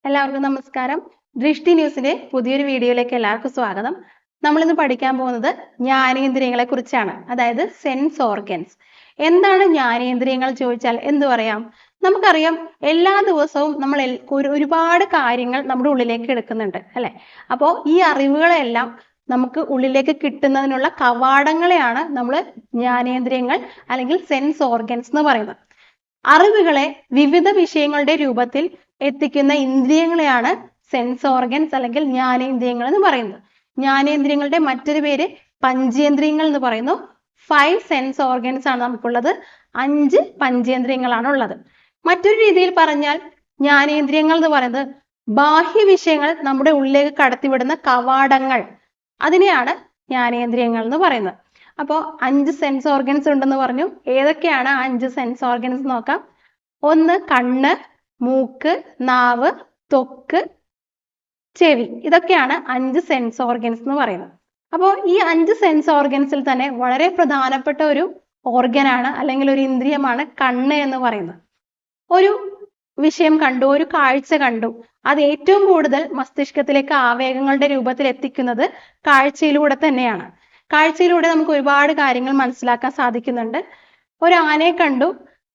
എല്ലാവർക്കും നമസ്കാരം. ദൃഷ്ടി ന്യൂസിന്റെ പുതിയൊരു വീഡിയോയിലേക്ക് എല്ലാവർക്കും സ്വാഗതം. നമ്മൾ ഇന്ന് പഠിക്കാൻ പോകുന്നത് ജ്ഞാനേന്ദ്രിയങ്ങളെ കുറിച്ചാണ്, അതായത് സെൻസ് ഓർഗൻസ്. എന്താണ് ജ്ഞാനേന്ദ്രിയങ്ങൾ ചോദിച്ചാൽ എന്ത് പറയാം? നമുക്കറിയാം, എല്ലാ ദിവസവും നമ്മൾ ഒരുപാട് കാര്യങ്ങൾ നമ്മുടെ ഉള്ളിലേക്ക് എടുക്കുന്നുണ്ട്, അല്ലെ? അപ്പോൾ ഈ അറിവുകളെല്ലാം നമുക്ക് ഉള്ളിലേക്ക് കിട്ടുന്നതിനുള്ള കവാടങ്ങളെയാണ് നമ്മൾ ജ്ഞാനേന്ദ്രിയങ്ങൾ അല്ലെങ്കിൽ സെൻസ് ഓർഗൻസ് എന്ന് പറയുന്നത്. അറിവുകളെ വിവിധ വിഷയങ്ങളുടെ രൂപത്തിൽ എത്തിക്കുന്ന ഇന്ദ്രിയങ്ങളെയാണ് സെൻസ് ഓർഗൻസ് അല്ലെങ്കിൽ ജ്ഞാനേന്ദ്രിയങ്ങൾ എന്ന് പറയുന്നത്. ജ്ഞാനേന്ദ്രിയങ്ങളുടെ മറ്റൊരു പേര് പഞ്ചേന്ദ്രിയങ്ങൾ എന്ന് പറയുന്നു. 5 സെൻസ് ഓർഗൻസ് ആണ് നമുക്കുള്ളത്. 5 പഞ്ചേന്ദ്രിയങ്ങളാണ് ഉള്ളത്. മറ്റൊരു രീതിയിൽ പറഞ്ഞാൽ ജ്ഞാനേന്ദ്രിയങ്ങൾ എന്ന് പറയുന്നത് ബാഹ്യ വിഷയങ്ങൾ നമ്മുടെ ഉള്ളിലേക്ക് കടത്തിവിടുന്ന കവാടങ്ങൾ, അതിനെയാണ് ജ്ഞാനേന്ദ്രിയങ്ങൾ എന്ന് പറയുന്നത്. അപ്പോൾ 5 സെൻസ് ഓർഗൻസ് ഉണ്ടെന്ന് പറഞ്ഞു. ഏതൊക്കെയാണ് 5 സെൻസ് ഓർഗൻസ് നോക്കാം. ഒന്ന് കണ്ണ്, മൂക്ക്, നാവ്, ത്വക്ക്, ചെവി. ഇതൊക്കെയാണ് 5 സെൻസ് ഓർഗൻസ് എന്ന് പറയുന്നത്. അപ്പോൾ ഈ 5 സെൻസ് ഓർഗൻസിൽ തന്നെ വളരെ പ്രധാനപ്പെട്ട ഒരു ഓർഗനാണ് അല്ലെങ്കിൽ ഒരു ഇന്ദ്രിയമാണ് കണ്ണ് എന്ന് പറയുന്നത്. ഒരു വിഷയം കണ്ടു, ഒരു കാഴ്ച കണ്ടു, അത് ഏറ്റവും കൂടുതൽ മസ്തിഷ്കത്തിലേക്ക് ആവേഗങ്ങളുടെ രൂപത്തിൽ എത്തിക്കുന്നത് കാഴ്ചയിലൂടെ തന്നെയാണ്. കാഴ്ചയിലൂടെ നമുക്ക് ഒരുപാട് കാര്യങ്ങൾ മനസ്സിലാക്കാൻ സാധിക്കുന്നുണ്ട്. ഒരു ആനയെ കണ്ടു,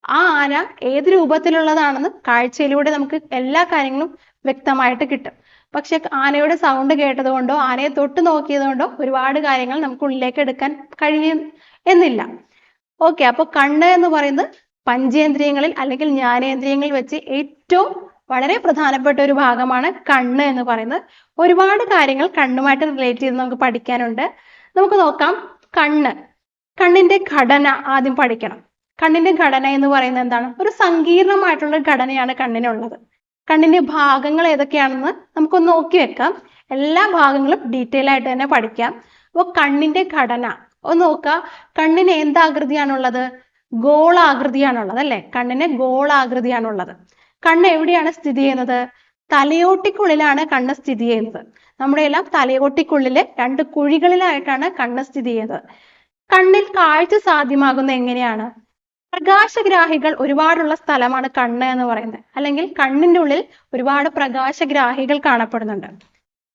ആ ആന ഏത് രൂപത്തിലുള്ളതാണെന്ന് കാഴ്ചയിലൂടെ നമുക്ക് എല്ലാ കാര്യങ്ങളും വ്യക്തമായിട്ട് കിട്ടും. പക്ഷെ ആനയുടെ സൗണ്ട് കേട്ടതുകൊണ്ടോ ആനയെ തൊട്ട് നോക്കിയതുകൊണ്ടോ ഒരുപാട് കാര്യങ്ങൾ നമുക്ക് ഉള്ളിലേക്ക് എടുക്കാൻ കഴിയും എന്നില്ല. ഓക്കെ, അപ്പൊ കണ്ണ് എന്ന് പറയുന്നത് പഞ്ചേന്ദ്രിയങ്ങളിൽ അല്ലെങ്കിൽ ജ്ഞാനേന്ദ്രിയങ്ങളിൽ വെച്ച് ഏറ്റവും വളരെ പ്രധാനപ്പെട്ട ഒരു ഭാഗമാണ് കണ്ണ് എന്ന് പറയുന്നത്. ഒരുപാട് കാര്യങ്ങൾ കണ്ണുമായിട്ട് റിലേറ്റ് ചെയ്ത് നമുക്ക് പഠിക്കാനുണ്ട്. നമുക്ക് നോക്കാം. കണ്ണിന്റെ ഘടന ആദ്യം പഠിക്കണം. കണ്ണിന്റെ ഘടന എന്ന് പറയുന്നത് എന്താണ്? ഒരു സങ്കീർണമായിട്ടുള്ള ഘടനയാണ് കണ്ണിനുള്ളത്. കണ്ണിന്റെ ഭാഗങ്ങൾ ഏതൊക്കെയാണെന്ന് നമുക്കൊന്ന് നോക്കി വെക്കാം. എല്ലാ ഭാഗങ്ങളും ഡീറ്റെയിൽ ആയിട്ട് തന്നെ പഠിക്കാം. അപ്പോൾ കണ്ണിന്റെ ഘടന ഒന്ന് നോക്കുക. കണ്ണിന് എന്താകൃതിയാണുള്ളത്? ഗോളാകൃതിയാണുള്ളത്, അല്ലെ? കണ്ണിന് ഗോളാകൃതിയാണുള്ളത്. കണ്ണ് എവിടെയാണ് സ്ഥിതി ചെയ്യുന്നത്? തലയോട്ടിക്കുള്ളിലാണ് കണ്ണ് സ്ഥിതി ചെയ്യുന്നത്. നമ്മുടെ എല്ലാം തലയോട്ടിക്കുള്ളിലെ 2 കുഴികളിലായിട്ടാണ് കണ്ണ് സ്ഥിതി ചെയ്യുന്നത്. കണ്ണിൽ കാഴ്ച സാധ്യമാകുന്നത് എങ്ങനെയാണ്? പ്രകാശഗ്രാഹികൾ ഒരുപാടുള്ള സ്ഥലമാണ് കണ്ണ് എന്ന് പറയുന്നത്, അല്ലെങ്കിൽ കണ്ണിന്റെ ഉള്ളിൽ ഒരുപാട് പ്രകാശഗ്രാഹികൾ കാണപ്പെടുന്നുണ്ട്.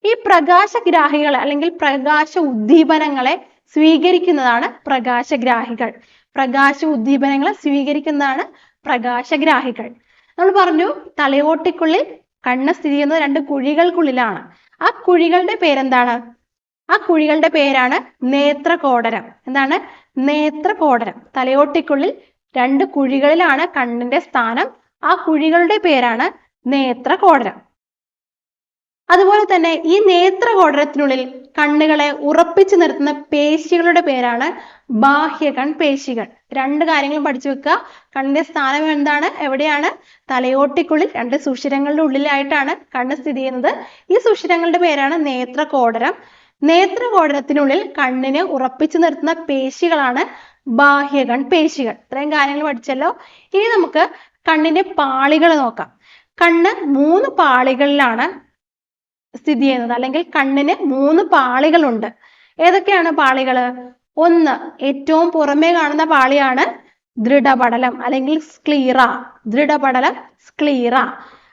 ഈ പ്രകാശഗ്രാഹികൾ അല്ലെങ്കിൽ പ്രകാശ ഉദ്ദീപനങ്ങളെ സ്വീകരിക്കുന്നതാണ് പ്രകാശഗ്രാഹികൾ. പ്രകാശ ഉദ്ദീപനങ്ങളെ സ്വീകരിക്കുന്നതാണ് പ്രകാശഗ്രാഹികൾ. നമ്മൾ പറഞ്ഞു, തലയോട്ടിക്കുള്ളിൽ കണ്ണ് സ്ഥിതി ചെയ്യുന്നത് 2 കുഴികൾക്കുള്ളിലാണ്. ആ കുഴികളുടെ പേരെന്താണ്? ആ കുഴികളുടെ പേരാണ് നേത്രകോടരം. എന്താണ്? നേത്രകോടരം. തലയോട്ടിക്കുള്ളിൽ 2 കുഴികളിലാണ് കണ്ണിന്റെ സ്ഥാനം. ആ കുഴികളുടെ പേരാണ് നേത്രകോടരം. അതുപോലെ തന്നെ ഈ നേത്രകോടരത്തിനുള്ളിൽ കണ്ണുകളെ ഉറപ്പിച്ചു നിർത്തുന്ന പേശികളുടെ പേരാണ് ബാഹ്യകൺ പേശികൾ. 2 കാര്യങ്ങളും പഠിച്ചു വെക്കുക. കണ്ണിന്റെ സ്ഥാനം എന്താണ്? എവിടെയാണ്? തലയോട്ടിക്കുള്ളിൽ 2 സുഷിരങ്ങളുടെ ഉള്ളിലായിട്ടാണ് കണ്ണ് സ്ഥിതി ചെയ്യുന്നത്. ഈ സുഷിരങ്ങളുടെ പേരാണ് നേത്രകോടരം. നേത്രകോടരത്തിനുള്ളിൽ കണ്ണിനെ ഉറപ്പിച്ചു നിർത്തുന്ന പേശികളാണ് ബാഹ്യകൺ പേശികൾ. ഇത്രയും കാര്യങ്ങൾ പഠിച്ചല്ലോ. ഇനി നമുക്ക് കണ്ണിന്റെ പാളികൾ നോക്കാം. കണ്ണ് 3 പാളികളിലാണ് സ്ഥിതി ചെയ്യുന്നത്, അല്ലെങ്കിൽ കണ്ണിന് 3 പാളികളുണ്ട്. ഏതൊക്കെയാണ് പാളികള്? ഒന്ന്, ഏറ്റവും പുറമേ കാണുന്ന പാളിയാണ് ദൃഢപടലം അല്ലെങ്കിൽ സ്ക്ലീറ. ദൃഢപടലം, സ്ക്ലീറ.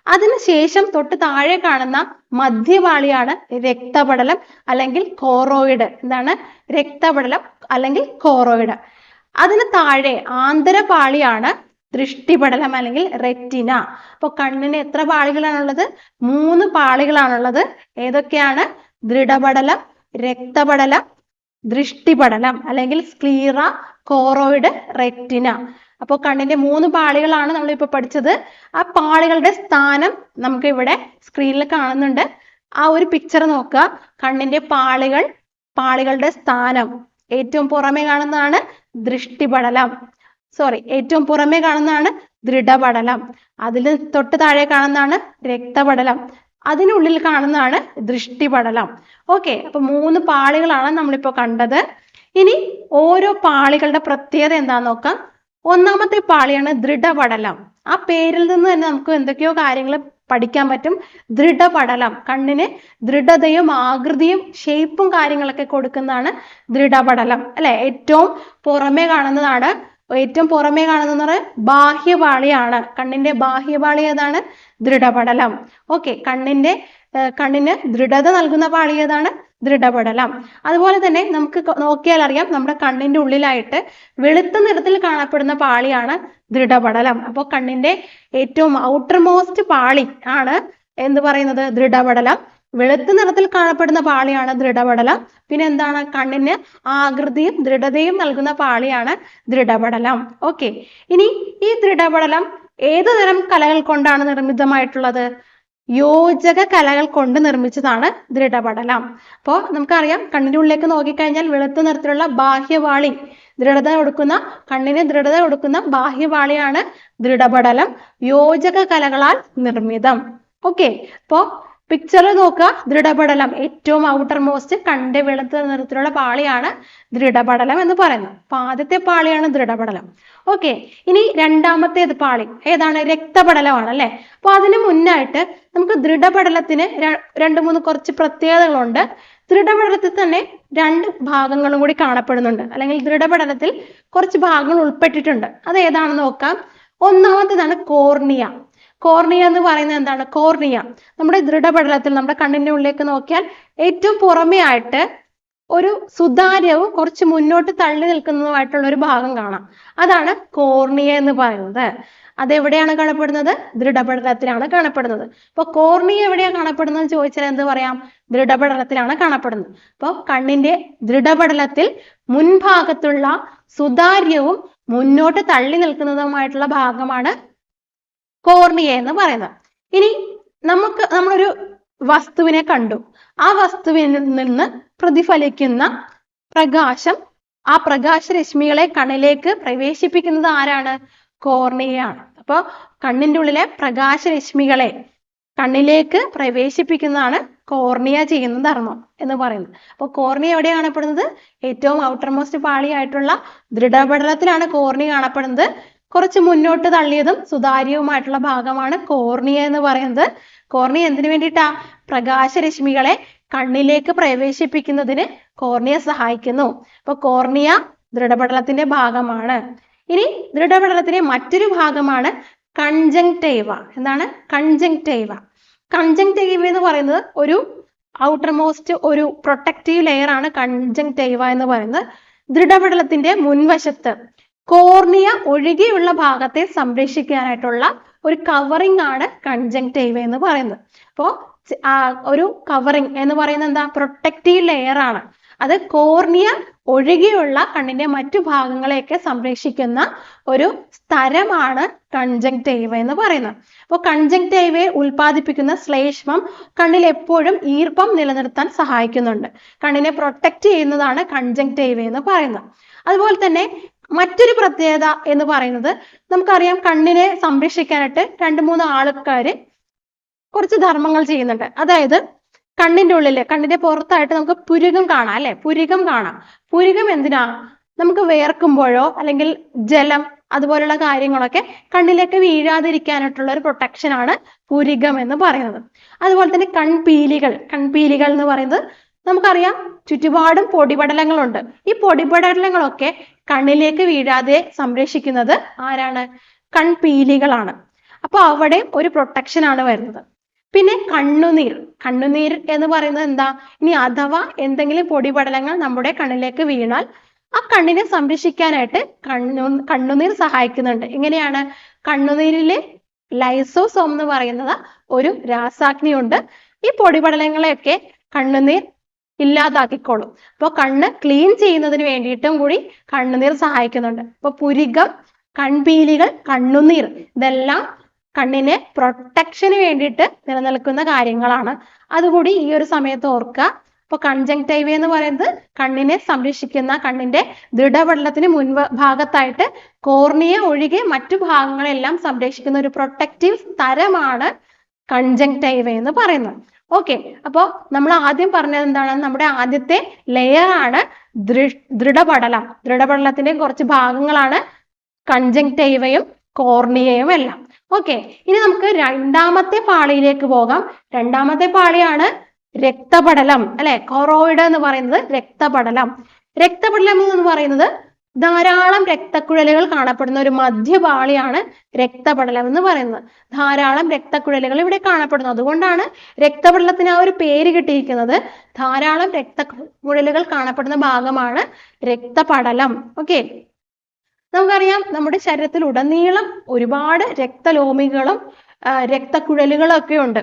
അതിനുശേഷം തൊട്ട് താഴെ കാണുന്ന മധ്യപാളിയാണ് രക്തപടലം അല്ലെങ്കിൽ കോറോയിഡ്. എന്താണ്? രക്തപടലം അല്ലെങ്കിൽ കോറോയിഡ്. അതിന് താഴെ ആന്തരപാളിയാണ് ദൃഷ്ടിപടലം അല്ലെങ്കിൽ റെറ്റിന. അപ്പൊ കണ്ണിന് എത്ര പാളികളാണുള്ളത്? 3 പാളികളാണുള്ളത്. ഏതൊക്കെയാണ്? ദൃഢപടലം, രക്തപടലം, ദൃഷ്ടിപടലം അല്ലെങ്കിൽ സ്ക്ലീറ, കോറോയിഡ്, റെറ്റിന. അപ്പോൾ കണ്ണിന്റെ 3 പാളികളാണ് നമ്മളിപ്പോൾ പഠിച്ചത്. ആ പാളികളുടെ സ്ഥാനം നമുക്ക് ഇവിടെ സ്ക്രീനിൽ കാണുന്നുണ്ട്. ആ ഒരു പിക്ചർ നോക്കുക. കണ്ണിന്റെ പാളികളുടെ സ്ഥാനം ഏറ്റവും പുറമേ കാണുന്നതാണ് ദൃഷ്ടിപടലം. ഏറ്റവും പുറമേ കാണുന്നതാണ് ദൃഢപടലം. അതിൽ തൊട്ട് താഴെ കാണുന്നതാണ് രക്തപടലം. അതിനുള്ളിൽ കാണുന്നതാണ് ദൃഷ്ടിപടലം. ഓക്കെ, അപ്പൊ 3 പാളികളാണ് നമ്മളിപ്പോ കണ്ടത്. ഇനി ഓരോ പാളികളുടെ പ്രത്യേകത എന്താന്ന് നോക്കാം. ഒന്നാമത്തെ പാളിയാണ് ദൃഢപടലം. ആ പേരിൽ നിന്ന് തന്നെ നമുക്ക് എന്തൊക്കെയോ കാര്യങ്ങൾ പഠിക്കാൻ പറ്റും. ദൃഢപടലം കണ്ണിന് ദൃഢതയും ആകൃതിയും ഷേപ്പും കാര്യങ്ങളൊക്കെ കൊടുക്കുന്നതാണ് ദൃഢപടലം, അല്ലെ? ഏറ്റവും പുറമേ കാണുന്നതാണ് ഏറ്റവും പുറമേ കാണുന്ന ബാഹ്യപാളിയാണ്. കണ്ണിന്റെ ബാഹ്യപാളി ഏതാണ്? ദൃഢപടലം. ഓക്കെ, കണ്ണിന് ദൃഢത നൽകുന്ന പാളി ഏതാണ്? ദൃഢപടലം. അതുപോലെ തന്നെ നമുക്ക് നോക്കിയാൽ അറിയാം, നമ്മുടെ കണ്ണിന്റെ ഉള്ളിലായിട്ട് വെളുത്ത നിറത്തിൽ കാണപ്പെടുന്ന പാളിയാണ് ദൃഢപടലം. അപ്പോൾ കണ്ണിന്റെ ഏറ്റവും ഔട്ടർ മോസ്റ്റ് പാളി ആണ് എന്ത് പറയുന്നത്? ദൃഢപടലം. വെളുത്ത നിറത്തിൽ കാണപ്പെടുന്ന പാളിയാണ് ദൃഢപടലം. പിന്നെ എന്താണ്? കണ്ണിന് ആകൃതിയും ദൃഢതയും നൽകുന്ന പാളിയാണ് ദൃഢപടലം. ഓക്കെ, ഇനി ഈ ദൃഢപടലം ഏതു തരം കലകൾ കൊണ്ടാണ് നിർമ്മിതമായിട്ടുള്ളത്? യോജക കലകൾ കൊണ്ട് നിർമ്മിച്ചതാണ് ദൃഢപടലം. അപ്പോൾ നമുക്കറിയാം, കണ്ണിന്റെ ഉള്ളിലേക്ക് നോക്കിക്കഴിഞ്ഞാൽ വെളുത്ത നിറത്തിലുള്ള ബാഹ്യപാളി കണ്ണിന് ദൃഢത കൊടുക്കുന്ന ബാഹ്യപാളിയാണ് ദൃഢപടലം. യോജക കലകളാൽ നിർമ്മിതം. ഓക്കെ, അപ്പോൾ പിക്ചർ നോക്കുക. ദൃഢപടലം ഏറ്റവും ഔട്ടർ മോസ്റ്റ് കണ്ണിന്റെ വെളുത്ത നിറത്തിലുള്ള പാളിയാണ് ദൃഢപടലം എന്ന് പറയുന്നത്. അപ്പൊ ആദ്യത്തെ പാളിയാണ് ദൃഢപടലം. ഓക്കെ, ഇനി രണ്ടാമത്തേത് പാളി ഏതാണ്? രക്തപടലമാണ് അല്ലെ. അപ്പൊ അതിന് മുന്നായിട്ട് നമുക്ക് ദൃഢപടലത്തിന് കുറച്ച് പ്രത്യേകതകളുണ്ട്. ദൃഢപടലത്തിൽ തന്നെ 2 ഭാഗങ്ങളും കൂടി കാണപ്പെടുന്നുണ്ട്, അല്ലെങ്കിൽ ദൃഢപടലത്തിൽ കുറച്ച് ഭാഗങ്ങൾ ഉൾപ്പെട്ടിട്ടുണ്ട്. അത് ഏതാണെന്ന് നോക്കാം. ഒന്നാമത്തേതാണ് കോർണിയ. കോർണിയ എന്ന് പറയുന്നത് എന്താണ്? കോർണിയ നമ്മുടെ ദൃഢപടലത്തിൽ, നമ്മുടെ കണ്ണിന്റെ ഉള്ളിലേക്ക് നോക്കിയാൽ ഏറ്റവും പുറമേ ആയിട്ട് ഒരു സുതാര്യവും കുറച്ച് മുന്നോട്ട് തള്ളി നിൽക്കുന്നതുമായിട്ടുള്ള ഒരു ഭാഗം കാണാം. അതാണ് കോർണിയ എന്ന് പറയുന്നത്. അതെവിടെയാണ് കാണപ്പെടുന്നത്? ദൃഢപടലത്തിലാണ് കാണപ്പെടുന്നത്. അപ്പൊ കോർണിയ എവിടെയാണ് കാണപ്പെടുന്നത് ചോദിച്ചാൽ എന്ത് പറയാം? ദൃഢപടലത്തിലാണ് കാണപ്പെടുന്നത്. അപ്പോൾ കണ്ണിന്റെ ദൃഢപടലത്തിൽ മുൻഭാഗത്തുള്ള സുതാര്യവും മുന്നോട്ട് തള്ളി നിൽക്കുന്നതുമായിട്ടുള്ള ഭാഗമാണ് കോർണിയ എന്ന് പറയുന്നത്. ഇനി നമ്മളൊരു വസ്തുവിനെ കണ്ടു. ആ വസ്തുവിൽ നിന്ന് പ്രതിഫലിക്കുന്ന പ്രകാശം, ആ പ്രകാശരശ്മികളെ കണ്ണിലേക്ക് പ്രവേശിപ്പിക്കുന്നത് ആരാണ്? കോർണിയയാണ്. അപ്പോൾ കണ്ണിന്റെ ഉള്ളിലെ പ്രകാശരശ്മികളെ കണ്ണിലേക്ക് പ്രവേശിപ്പിക്കുന്നതാണ് കോർണിയ ചെയ്യുന്ന ധർമ്മം എന്ന് പറയുന്നത്. അപ്പോൾ കോർണിയ എവിടെയാണ് കാണപ്പെടുന്നത്? ഏറ്റവും ഔട്ടർ മോസ്റ്റ് പാളിയായിട്ടുള്ള ദൃഢപടലത്തിലാണ് കോർണിയ കാണപ്പെടുന്നത്. കുറച്ച് മുന്നോട്ട് തള്ളിയതും സുതാര്യവുമായിട്ടുള്ള ഭാഗമാണ് കോർണിയ എന്ന് പറയുന്നത്. കോർണിയ എന്തിനു വേണ്ടിയിട്ടാ? പ്രകാശരശ്മികളെ കണ്ണിലേക്ക് പ്രവേശിപ്പിക്കുന്നതിന് കോർണിയ സഹായിക്കുന്നു. അപ്പൊ കോർണിയ ദൃഢപടലത്തിന്റെ ഭാഗമാണ്. ഇനി ദൃഢപടലത്തിന്റെ മറ്റൊരു ഭാഗമാണ് കൺജങ്ക്റ്റൈവ. എന്താണ്? കൺജങ്ക്റ്റൈവ. കൺജങ്ക്റ്റൈവ എന്ന് പറയുന്നത് ഒരു ഔട്ടർ മോസ്റ്റ് ഒരു പ്രൊട്ടക്റ്റീവ് ലെയർ ആണ് കൺജങ്ക്റ്റൈവ എന്ന് പറയുന്നത്. ദൃഢപടലത്തിന്റെ മുൻവശത്ത് കോർണിയ ഒഴികെയുള്ള ഭാഗത്തെ സംരക്ഷിക്കാനായിട്ടുള്ള ഒരു കവറിംഗ് ആണ് കൺജങ്ക്റ്റൈവ എന്ന് പറയുന്നത്. അപ്പോൾ ഒരു കവറിംഗ് എന്ന് പറയുന്നത് എന്താ? പ്രൊട്ടക്റ്റീവ് ലെയർ ആണ്. അത് കോർണിയ ഒഴികെയുള്ള കണ്ണിന്റെ മറ്റു ഭാഗങ്ങളെയൊക്കെ സംരക്ഷിക്കുന്ന ഒരു സ്ഥലമാണ് കൺജങ്ക്റ്റൈവ എന്ന് പറയുന്നത്. അപ്പോൾ കൺജങ്ക്റ്റൈവയെ ഉൽപ്പാദിപ്പിക്കുന്ന ശ്ലേഷ്മം കണ്ണിൽ എപ്പോഴും ഈർപ്പം നിലനിർത്താൻ സഹായിക്കുന്നുണ്ട്. കണ്ണിനെ പ്രൊട്ടക്റ്റ് ചെയ്യുന്നതാണ് കൺജങ്ക്റ്റൈവ എന്ന് പറയുന്നത്. അതുപോലെ തന്നെ മറ്റൊരു പ്രത്യേകത എന്ന് പറയുന്നത്, നമുക്കറിയാം കണ്ണിനെ സംരക്ഷിക്കാനായിട്ട് 2-3 ആൾക്കാര് കുറച്ച് ധർമ്മങ്ങൾ ചെയ്യുന്നുണ്ട്. അതായത് കണ്ണിന്റെ ഉള്ളില്, കണ്ണിന്റെ പുറത്തായിട്ട് നമുക്ക് പുരികം കാണാം അല്ലെ. പുരികം കാണാം. പുരികം എന്തിനാ? നമുക്ക് വേർക്കുമ്പോഴോ അല്ലെങ്കിൽ ജലം അതുപോലുള്ള കാര്യങ്ങളൊക്കെ കണ്ണിലേക്ക് വീഴാതിരിക്കാനായിട്ടുള്ള ഒരു പ്രൊട്ടക്ഷൻ ആണ് പുരികം എന്ന് പറയുന്നത്. അതുപോലെ തന്നെ കൺപീലികൾ എന്ന് പറയുന്നത് നമുക്കറിയാം ചുറ്റുപാടും പൊടിപടലങ്ങളുണ്ട്. ഈ പൊടിപടലങ്ങളൊക്കെ കണ്ണിലേക്ക് വീഴാതെ സംരക്ഷിക്കുന്നത് ആരാണ്? കൺപീലികളാണ്. അപ്പൊ അവിടെ ഒരു പ്രൊട്ടക്ഷൻ ആണ് വരുന്നത്. പിന്നെ കണ്ണുനീർ എന്ന് പറയുന്നത് എന്താ? ഇനി അഥവാ എന്തെങ്കിലും പൊടിപടലങ്ങൾ നമ്മുടെ കണ്ണിലേക്ക് വീണാൽ ആ കണ്ണിനെ സംരക്ഷിക്കാനായിട്ട് കണ്ണുനീർ സഹായിക്കുന്നുണ്ട്. എങ്ങനെയാണ്? കണ്ണുനീരിലെ ലൈസോസോം എന്ന് പറയുന്നത് ഒരു രാസാഗ്നിയുണ്ട്. ഈ പൊടിപടലങ്ങളെയൊക്കെ കണ്ണുനീർ ഇല്ലാതാക്കിക്കോളും. അപ്പോൾ കണ്ണ് ക്ലീൻ ചെയ്യുന്നതിന് വേണ്ടിയിട്ടും കൂടി കണ്ണുനീർ സഹായിക്കുന്നുണ്ട്. അപ്പൊ പുരികം, കൺപീലികൾ, കണ്ണുനീർ ഇതെല്ലാം കണ്ണിന് പ്രൊട്ടക്ഷന് വേണ്ടിയിട്ട് നിലനിൽക്കുന്ന കാര്യങ്ങളാണ്. അതുകൂടി ഈ ഒരു സമയത്ത് ഓർക്കുക. അപ്പൊ കൺജങ്ക്റ്റൈവ എന്ന് പറയുന്നത് കണ്ണിനെ സംരക്ഷിക്കുന്ന, കണ്ണിന്റെ ദൃഢപടലത്തിന് മുൻഭാഗത്തായിട്ട് കോർണിയ ഒഴികെ മറ്റു ഭാഗങ്ങളെല്ലാം സംരക്ഷിക്കുന്ന ഒരു പ്രൊട്ടക്റ്റീവ് സ്ഥലമാണ് കൺജങ്ക്റ്റൈവ എന്ന് പറയുന്നത്. ഓക്കെ, അപ്പോൾ നമ്മൾ ആദ്യം പറഞ്ഞത് എന്താണ്? നമ്മുടെ ആദ്യത്തെ ലെയർ ആണ് ദൃഢപടലം. ദൃഢപടലത്തിന്റെ കുറച്ച് ഭാഗങ്ങളാണ് കൺജങ്ക്റ്റൈവയും കോർണിയയും എല്ലാം. ഓക്കെ, ഇനി നമുക്ക് രണ്ടാമത്തെ പാളിയിലേക്ക് പോകാം. രണ്ടാമത്തെ പാളിയാണ് രക്തപടലം അല്ലെ. കൊറോയിഡ് എന്ന് പറയുന്നത് രക്തപടലം. രക്തപടലം എന്ന് പറയുന്നത് ധാരാളം രക്തക്കുഴലുകൾ കാണപ്പെടുന്ന ഒരു മധ്യപാളിയാണ് രക്തപടലം എന്ന് പറയുന്നത്. ധാരാളം രക്തക്കുഴലുകൾ ഇവിടെ കാണപ്പെടുന്നു. അതുകൊണ്ടാണ് രക്തപടലത്തിന് ആ ഒരു പേര് കിട്ടിയിരിക്കുന്നത്. ധാരാളം രക്തക്കുഴലുകൾ കാണപ്പെടുന്ന ഭാഗമാണ് രക്തപടലം. ഓക്കെ, നമുക്കറിയാം നമ്മുടെ ശരീരത്തിൽ ഉടനീളം ഒരുപാട് രക്തലോമികളും രക്തക്കുഴലുകളും ഒക്കെ ഉണ്ട്.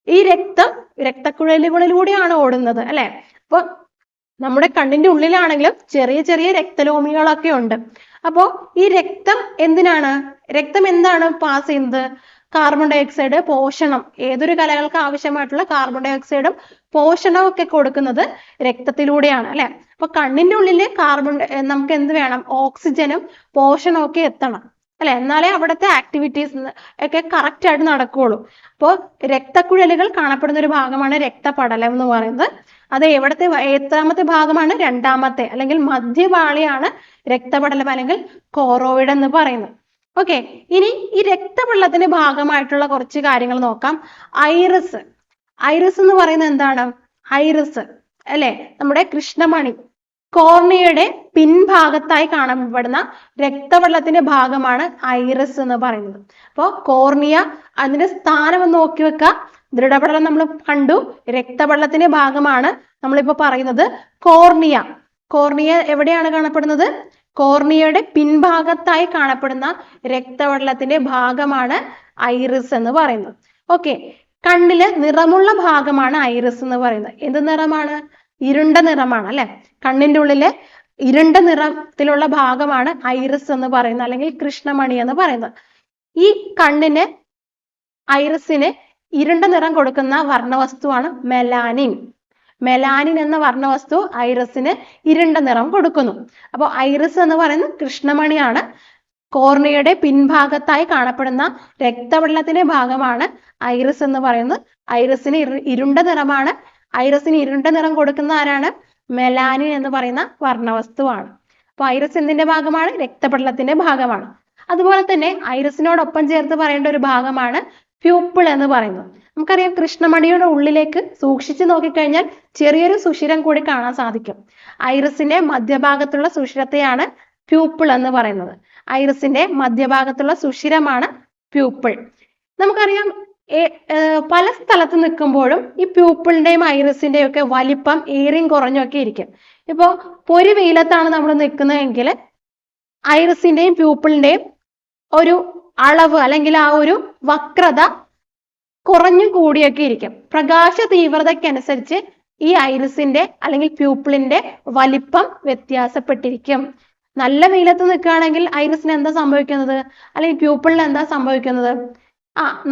ഈ രക്തക്കുഴലുകളിലൂടെയാണ് ഓടുന്നത് അല്ലെ. അപ്പൊ നമ്മുടെ കണ്ണിന്റെ ഉള്ളിലാണെങ്കിലും ചെറിയ ചെറിയ രക്തലോമികളൊക്കെ ഉണ്ട്. അപ്പോ ഈ രക്തം എന്താണ് പാസ് ചെയ്യുന്നത്? കാർബൺ ഡൈ ഓക്സൈഡ്, പോഷണം, ഏതൊരു കലകൾക്ക് ആവശ്യമായിട്ടുള്ള കാർബൺ ഡൈ ഓക്സൈഡും പോഷണവും ഒക്കെ കൊടുക്കുന്നത് രക്തത്തിലൂടെയാണ് അല്ലെ. അപ്പൊ കണ്ണിന്റെ ഉള്ളില് നമുക്ക് എന്ത് വേണം? ഓക്സിജനും പോഷണവും ഒക്കെ എത്തണം അല്ലെ, എന്നാലേ അവിടുത്തെ ആക്ടിവിറ്റീസ് ഒക്കെ കറക്റ്റ് ആയിട്ട് നടക്കുകയുള്ളൂ. അപ്പോൾ രക്തക്കുഴലുകൾ കാണപ്പെടുന്ന ഒരു ഭാഗമാണ് രക്തപടലം എന്ന് പറയുന്നത്. അത് എത്രാമത്തെ ഭാഗമാണ്? രണ്ടാമത്തെ അല്ലെങ്കിൽ മധ്യപാളിയാണ് രക്തപടലം അല്ലെങ്കിൽ കോറോയിഡ് എന്ന് പറയുന്നത്. ഓക്കെ, ഇനി ഈ രക്തപടലത്തിന്റെ ഭാഗമായിട്ടുള്ള കുറച്ച് കാര്യങ്ങൾ നോക്കാം. ഐറിസ് എന്ന് പറയുന്നത് എന്താണ്? ഐറിസ് അല്ലെ, നമ്മുടെ കൃഷ്ണമണി, കോർണിയയുടെ പിൻഭാഗത്തായി കാണപ്പെടുന്ന രക്തപടലത്തിന്റെ ഭാഗമാണ് ഐറിസ് എന്ന് പറയുന്നത്. അപ്പോൾ കോർണിയ, അതിന്റെ സ്ഥാനം ഒന്ന് നോക്കി വെക്കുക. ദൃഢപടലം നമ്മൾ കണ്ടു, രക്തപടലത്തിന്റെ ഭാഗമാണ് നമ്മളിപ്പോ പറയുന്നത് കോർണിയ. കോർണിയ എവിടെയാണ് കാണപ്പെടുന്നത്? കോർണിയയുടെ പിൻഭാഗത്തായി കാണപ്പെടുന്ന രക്തപടലത്തിന്റെ ഭാഗമാണ് ഐറിസ് എന്ന് പറയുന്നത്. ഓക്കെ, കണ്ണില് നിറമുള്ള ഭാഗമാണ് ഐറിസ് എന്ന് പറയുന്നത്. എന്ത് നിറമാണ്? ഇരുണ്ട നിറമാണ് അല്ലെ. കണ്ണിന്റെ ഉള്ളില് ഇരുണ്ട നിറത്തിലുള്ള ഭാഗമാണ് ഐറിസ് എന്ന് പറയുന്നത് അല്ലെങ്കിൽ കൃഷ്ണമണി എന്ന് പറയുന്നത്. ഈ ഐറിസിന് ഇരുണ്ട നിറം കൊടുക്കുന്ന വർണ്ണവസ്തുവാണ് മെലാനിൻ. മെലാനിൻ എന്ന വർണ്ണവസ്തു ഐറിസിന് ഇരുണ്ട നിറം കൊടുക്കുന്നു. അപ്പോൾ ഐറിസ് എന്ന് പറയുന്നത് കൃഷ്ണമണിയാണ്. കോർണിയയുടെ പിൻഭാഗത്തായി കാണപ്പെടുന്ന രക്തപടലത്തിന്റെ ഭാഗമാണ് ഐറിസ് എന്ന് പറയുന്നത്. ഐറിസിന് ഇരുണ്ട നിറമാണ്. ഐറിസിന് ഇരുണ്ട നിറം കൊടുക്കുന്ന ആരാണ്? മെലാനിൻ എന്ന് പറയുന്ന വർണ്ണവസ്തുവാണ്. അപ്പൊ ഐറിസ് എന്തിന്റെ ഭാഗമാണ്? രക്തപടലത്തിന്റെ ഭാഗമാണ്. അതുപോലെ തന്നെ ഐറിസിനോടൊപ്പം ചേർത്ത് പറയേണ്ട ഒരു ഭാഗമാണ് പ്യൂപ്പിൾ എന്ന് പറയുന്നത്. നമുക്കറിയാം കൃഷ്ണമണിയുടെ ഉള്ളിലേക്ക് സൂക്ഷിച്ചു നോക്കിക്കഴിഞ്ഞാൽ ചെറിയൊരു സുഷിരം കൂടി കാണാൻ സാധിക്കും. ഐറിസിന്റെ മധ്യഭാഗത്തുള്ള സുഷിരത്തെയാണ് പ്യൂപ്പിൾ എന്ന് പറയുന്നത്. ഐറിസിന്റെ മധ്യഭാഗത്തുള്ള സുഷിരമാണ് പ്യൂപ്പിൾ. നമുക്കറിയാം പല സ്ഥലത്ത് നിൽക്കുമ്പോഴും ഈ പ്യൂപ്പിളിന്റെയും ഐറിസിന്റെയും ഒക്കെ വലിപ്പം ഏറിയും കുറഞ്ഞൊക്കെ ഇരിക്കും. ഇപ്പോ പൊരി വെയിലത്താണ് നമ്മൾ നിൽക്കുന്നതെങ്കിൽ ഐറിസിന്റെയും പ്യൂപ്പിളിന്റെയും ഒരു അളവ് അല്ലെങ്കിൽ ആ ഒരു വക്രത കുറഞ്ഞു കൂടിയൊക്കെ ഇരിക്കും. പ്രകാശ തീവ്രതയ്ക്കനുസരിച്ച് ഈ ഐറിസിന്റെ അല്ലെങ്കിൽ പ്യൂപ്പിളിന്റെ വലിപ്പം വ്യത്യാസപ്പെട്ടിരിക്കും. നല്ല വെയിലത്ത് നിൽക്കുകയാണെങ്കിൽ ഐറിസിന് എന്താ സംഭവിക്കുന്നത്? അല്ലെങ്കിൽ പ്യൂപ്പിളിന് എന്താ സംഭവിക്കുന്നത്?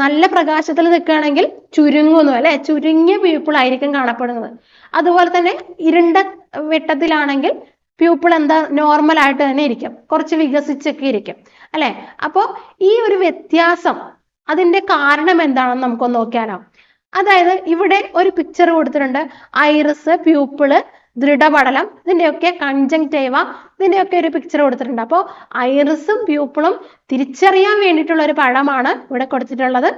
നല്ല പ്രകാശത്തിൽ നിൽക്കുകയാണെങ്കിൽ ചുരുങ്ങുന്നു അല്ലെ, ചുരുങ്ങിയ പ്യൂപ്പിൾ ആയിരിക്കും കാണപ്പെടുന്നത്. അതുപോലെ തന്നെ ഇരുണ്ട വെട്ടത്തിലാണെങ്കിൽ പ്യൂപ്പിൾ എന്താ നോർമൽ ആയിട്ട് തന്നെ ഇരിക്കും, കുറച്ച് വികസിച്ചൊക്കെ ഇരിക്കും അല്ലെ. അപ്പോ ഈ ഒരു വ്യത്യാസം അതിന്റെ കാരണം എന്താണെന്ന് നമുക്കൊന്ന് നോക്കിയാലോ. അതായത് ഇവിടെ ഒരു പിക്ചർ കൊടുത്തിട്ടുണ്ട്. ഐറിസ്, പ്യൂപ്പിള്, ദൃഢപടലം, ഇതിന്റെയൊക്കെ കൺജങ്ക്റ്റൈവ, ഇതിന്റെയൊക്കെ ഒരു പിക്ചർ കൊടുത്തിട്ടുണ്ട്. അപ്പോൾ ഐറിസും പ്യൂപ്പിളും തിരിച്ചറിയാൻ വേണ്ടിയിട്ടുള്ള ഒരു പടമാണ് ഇവിടെ കൊടുത്തിട്ടുള്ളത്.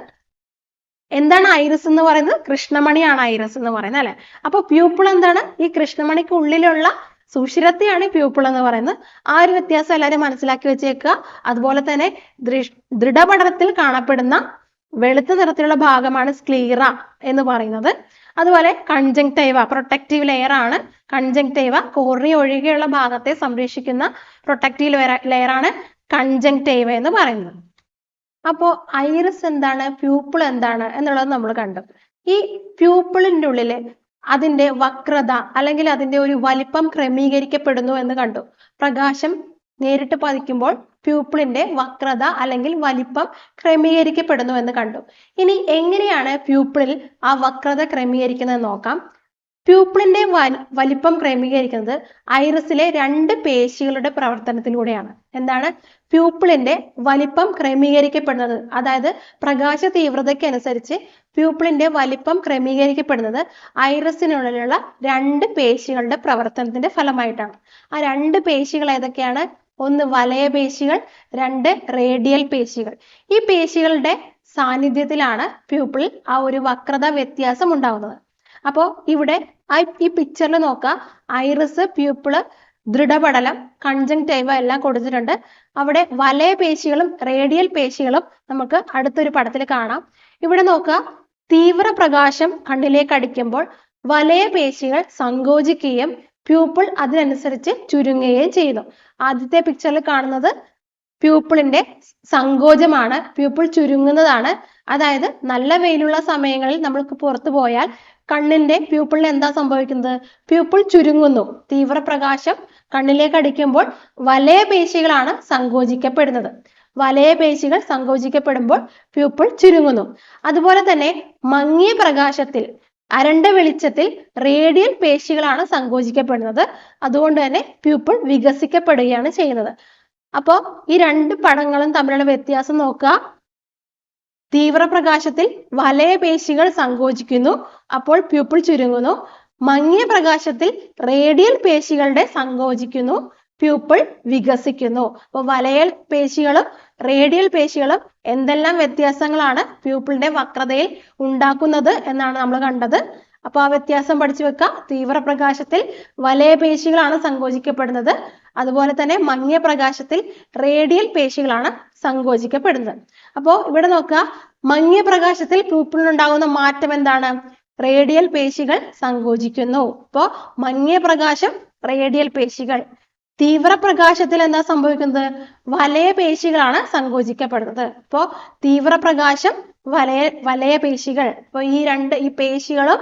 എന്താണ് ഐറിസ് എന്ന് പറയുന്നത്? കൃഷ്ണമണിയാണ് ഐറിസ് എന്ന് പറയുന്നത് അല്ലെ. അപ്പൊ പ്യൂപ്പിൾ എന്താണ്? ഈ കൃഷ്ണമണിക്ക് ഉള്ളിലുള്ള സുഷിരത്തെയാണ് പ്യൂപ്പിൾ എന്ന് പറയുന്നത്. ആ ഒരു വ്യത്യാസം എല്ലാവരും മനസ്സിലാക്കി വെച്ചേക്കുക. അതുപോലെ തന്നെ ദൃഢപടലത്തിൽ കാണപ്പെടുന്ന വെളുത്ത നിറത്തിലുള്ള ഭാഗമാണ് സ്ക്ലീറ എന്ന് പറയുന്നത്. അതുപോലെ കൺജങ്ക്റ്റൈവ പ്രൊട്ടക്റ്റീവ് ലെയർ ആണ്. കൺജങ്ക്റ്റൈവ കോർണിയ ഒഴികെയുള്ള ഭാഗത്തെ സംരക്ഷിക്കുന്ന പ്രൊട്ടക്റ്റീവ് ലെയർ ആണ് കൺജങ്ക്റ്റൈവ എന്ന് പറയുന്നത്. അപ്പോ ഐറിസ് എന്താണ്, പ്യൂപ്പിൾ എന്താണ് എന്നുള്ളത് നമ്മൾ കണ്ടു. ഈ പ്യൂപ്പിളിന്റെ ഉള്ളില് അതിന്റെ വക്രത അല്ലെങ്കിൽ അതിന്റെ ഒരു വലിപ്പം ക്രമീകരിക്കപ്പെടുന്നു എന്ന് കണ്ടു. പ്രകാശം നേരിട്ട് പതിക്കുമ്പോൾ പ്യൂപ്പിളിന്റെ വക്രത അല്ലെങ്കിൽ വലിപ്പം ക്രമീകരിക്കപ്പെടുന്നു എന്ന് കണ്ടു. ഇനി എങ്ങനെയാണ് പ്യൂപ്പിളിൽ ആ വക്രത ക്രമീകരിക്കുന്നത് നോക്കാം. പ്യൂപ്പിളിന്റെ വലിപ്പം ക്രമീകരിക്കുന്നത് ഐറിസിലെ 2 പേശികളുടെ പ്രവർത്തനത്തിലൂടെയാണ്. എന്താണ്? പ്യൂപ്പിളിന്റെ വലിപ്പം ക്രമീകരിക്കപ്പെടുന്നത്, അതായത് പ്രകാശ തീവ്രതയ്ക്ക് അനുസരിച്ച് പ്യൂപ്പിളിന്റെ വലിപ്പം ക്രമീകരിക്കപ്പെടുന്നത് ഐറിസിനുള്ളിലുള്ള 2 പേശികളുടെ പ്രവർത്തനത്തിന്റെ ഫലമായിട്ടാണ്. ആ 2 പേശികൾ ഏതൊക്കെയാണ്? ഒന്ന് വലയപേശികൾ, 2 റേഡിയൽ പേശികൾ. ഈ പേശികളുടെ സാന്നിധ്യത്തിലാണ് പ്യൂപ്പിളിൽ ആ ഒരു വക്രത വ്യത്യാസം ഉണ്ടാകുന്നത്. അപ്പോൾ ഇവിടെ ഈ പിക്ചറിൽ നോക്കുക, ഐറിസ്, പ്യൂപ്പിള്, ദൃഢപടലം, കൺജങ്ക്റ്റൈവ എല്ലാം കൊടുത്തിട്ടുണ്ട്. അവിടെ വലയ പേശികളും റേഡിയൽ പേശികളും നമുക്ക് അടുത്തൊരു പടത്തിൽ കാണാം. ഇവിടെ നോക്കുക, തീവ്രപ്രകാശം കണ്ണിലേക്ക് അടിക്കുമ്പോൾ വലയ പേശികൾ സങ്കോചിക്കുകയും പ്യൂപ്പിൾ അതിനനുസരിച്ച് ചുരുങ്ങുകയും ചെയ്യുന്നു. ആദ്യത്തെ പിക്ചറിൽ കാണുന്നത് പ്യൂപ്പിളിന്റെ സങ്കോചമാണ്, പ്യൂപ്പിൾ ചുരുങ്ങുന്നതാണ്. അതായത് നല്ല വെയിലുള്ള സമയങ്ങളിൽ നമ്മൾക്ക് പുറത്തു പോയാൽ കണ്ണിന്റെ പ്യൂപ്പിളിന് എന്താ സംഭവിക്കുന്നത്? പ്യൂപ്പിൾ ചുരുങ്ങുന്നു. തീവ്രപ്രകാശം കണ്ണിലേക്ക് അടിക്കുമ്പോൾ വലയ പേശികളാണ് സങ്കോചിക്കപ്പെടുന്നത്. വലയ പേശികൾ സങ്കോചിക്കപ്പെടുമ്പോൾ പ്യൂപ്പിൾ ചുരുങ്ങുന്നു. അതുപോലെ തന്നെ മങ്ങിയ പ്രകാശത്തിൽ, അരണ്ട വെളിച്ചത്തിൽ റേഡിയൽ പേശികളാണ് സങ്കോചിക്കപ്പെടുന്നത്. അതുകൊണ്ട് തന്നെ പ്യൂപ്പിൾ വികസിക്കപ്പെടുകയാണ് ചെയ്യുന്നത്. അപ്പോൾ ഈ രണ്ട് പടങ്ങളും തമ്മിലുള്ള വ്യത്യാസം നോക്കുക. തീവ്രപ്രകാശത്തിൽ വലയ പേശികൾ സങ്കോചിക്കുന്നു, അപ്പോൾ പ്യൂപ്പിൾ ചുരുങ്ങുന്നു. മങ്ങിയ പ്രകാശത്തിൽ റേഡിയൽ പേശികളുടെ സങ്കോചിക്കുന്നു, പ്യൂപ്പിൾ വികസിക്കുന്നു. അപ്പോൾ വലയ പേശികളും റേഡിയൽ പേശികളും എന്തെല്ലാം വ്യത്യാസങ്ങളാണ് പ്യൂപ്പിളിന്റെ വക്രതയിൽ ഉണ്ടാക്കുന്നത് എന്നാണ് നമ്മൾ കണ്ടത്. അപ്പൊ ആ വ്യത്യാസം പഠിച്ചു വെക്കുക. തീവ്രപ്രകാശത്തിൽ വലയ പേശികളാണ് സങ്കോചിക്കപ്പെടുന്നത്, അതുപോലെ തന്നെ മങ്ങിയ പ്രകാശത്തിൽ റേഡിയൽ പേശികളാണ് സങ്കോചിക്കപ്പെടുന്നത്. അപ്പോൾ ഇവിടെ നോക്കുക, മങ്ങിയ പ്രകാശത്തിൽ പ്യൂപ്പിളിനുണ്ടാകുന്ന മാറ്റം എന്താണ്? റേഡിയൽ പേശികൾ സങ്കോചിക്കുന്നു. അപ്പോൾ മങ്ങിയ പ്രകാശം, റേഡിയൽ പേശികൾ. തീവ്രപ്രകാശത്തിൽ എന്താ സംഭവിക്കുന്നത്? വലയ പേശികളാണ് സങ്കോചിക്കപ്പെടുന്നത്. അപ്പോൾ തീവ്രപ്രകാശം, വലയ പേശികൾ. അപ്പോൾ ഈ പേശികളും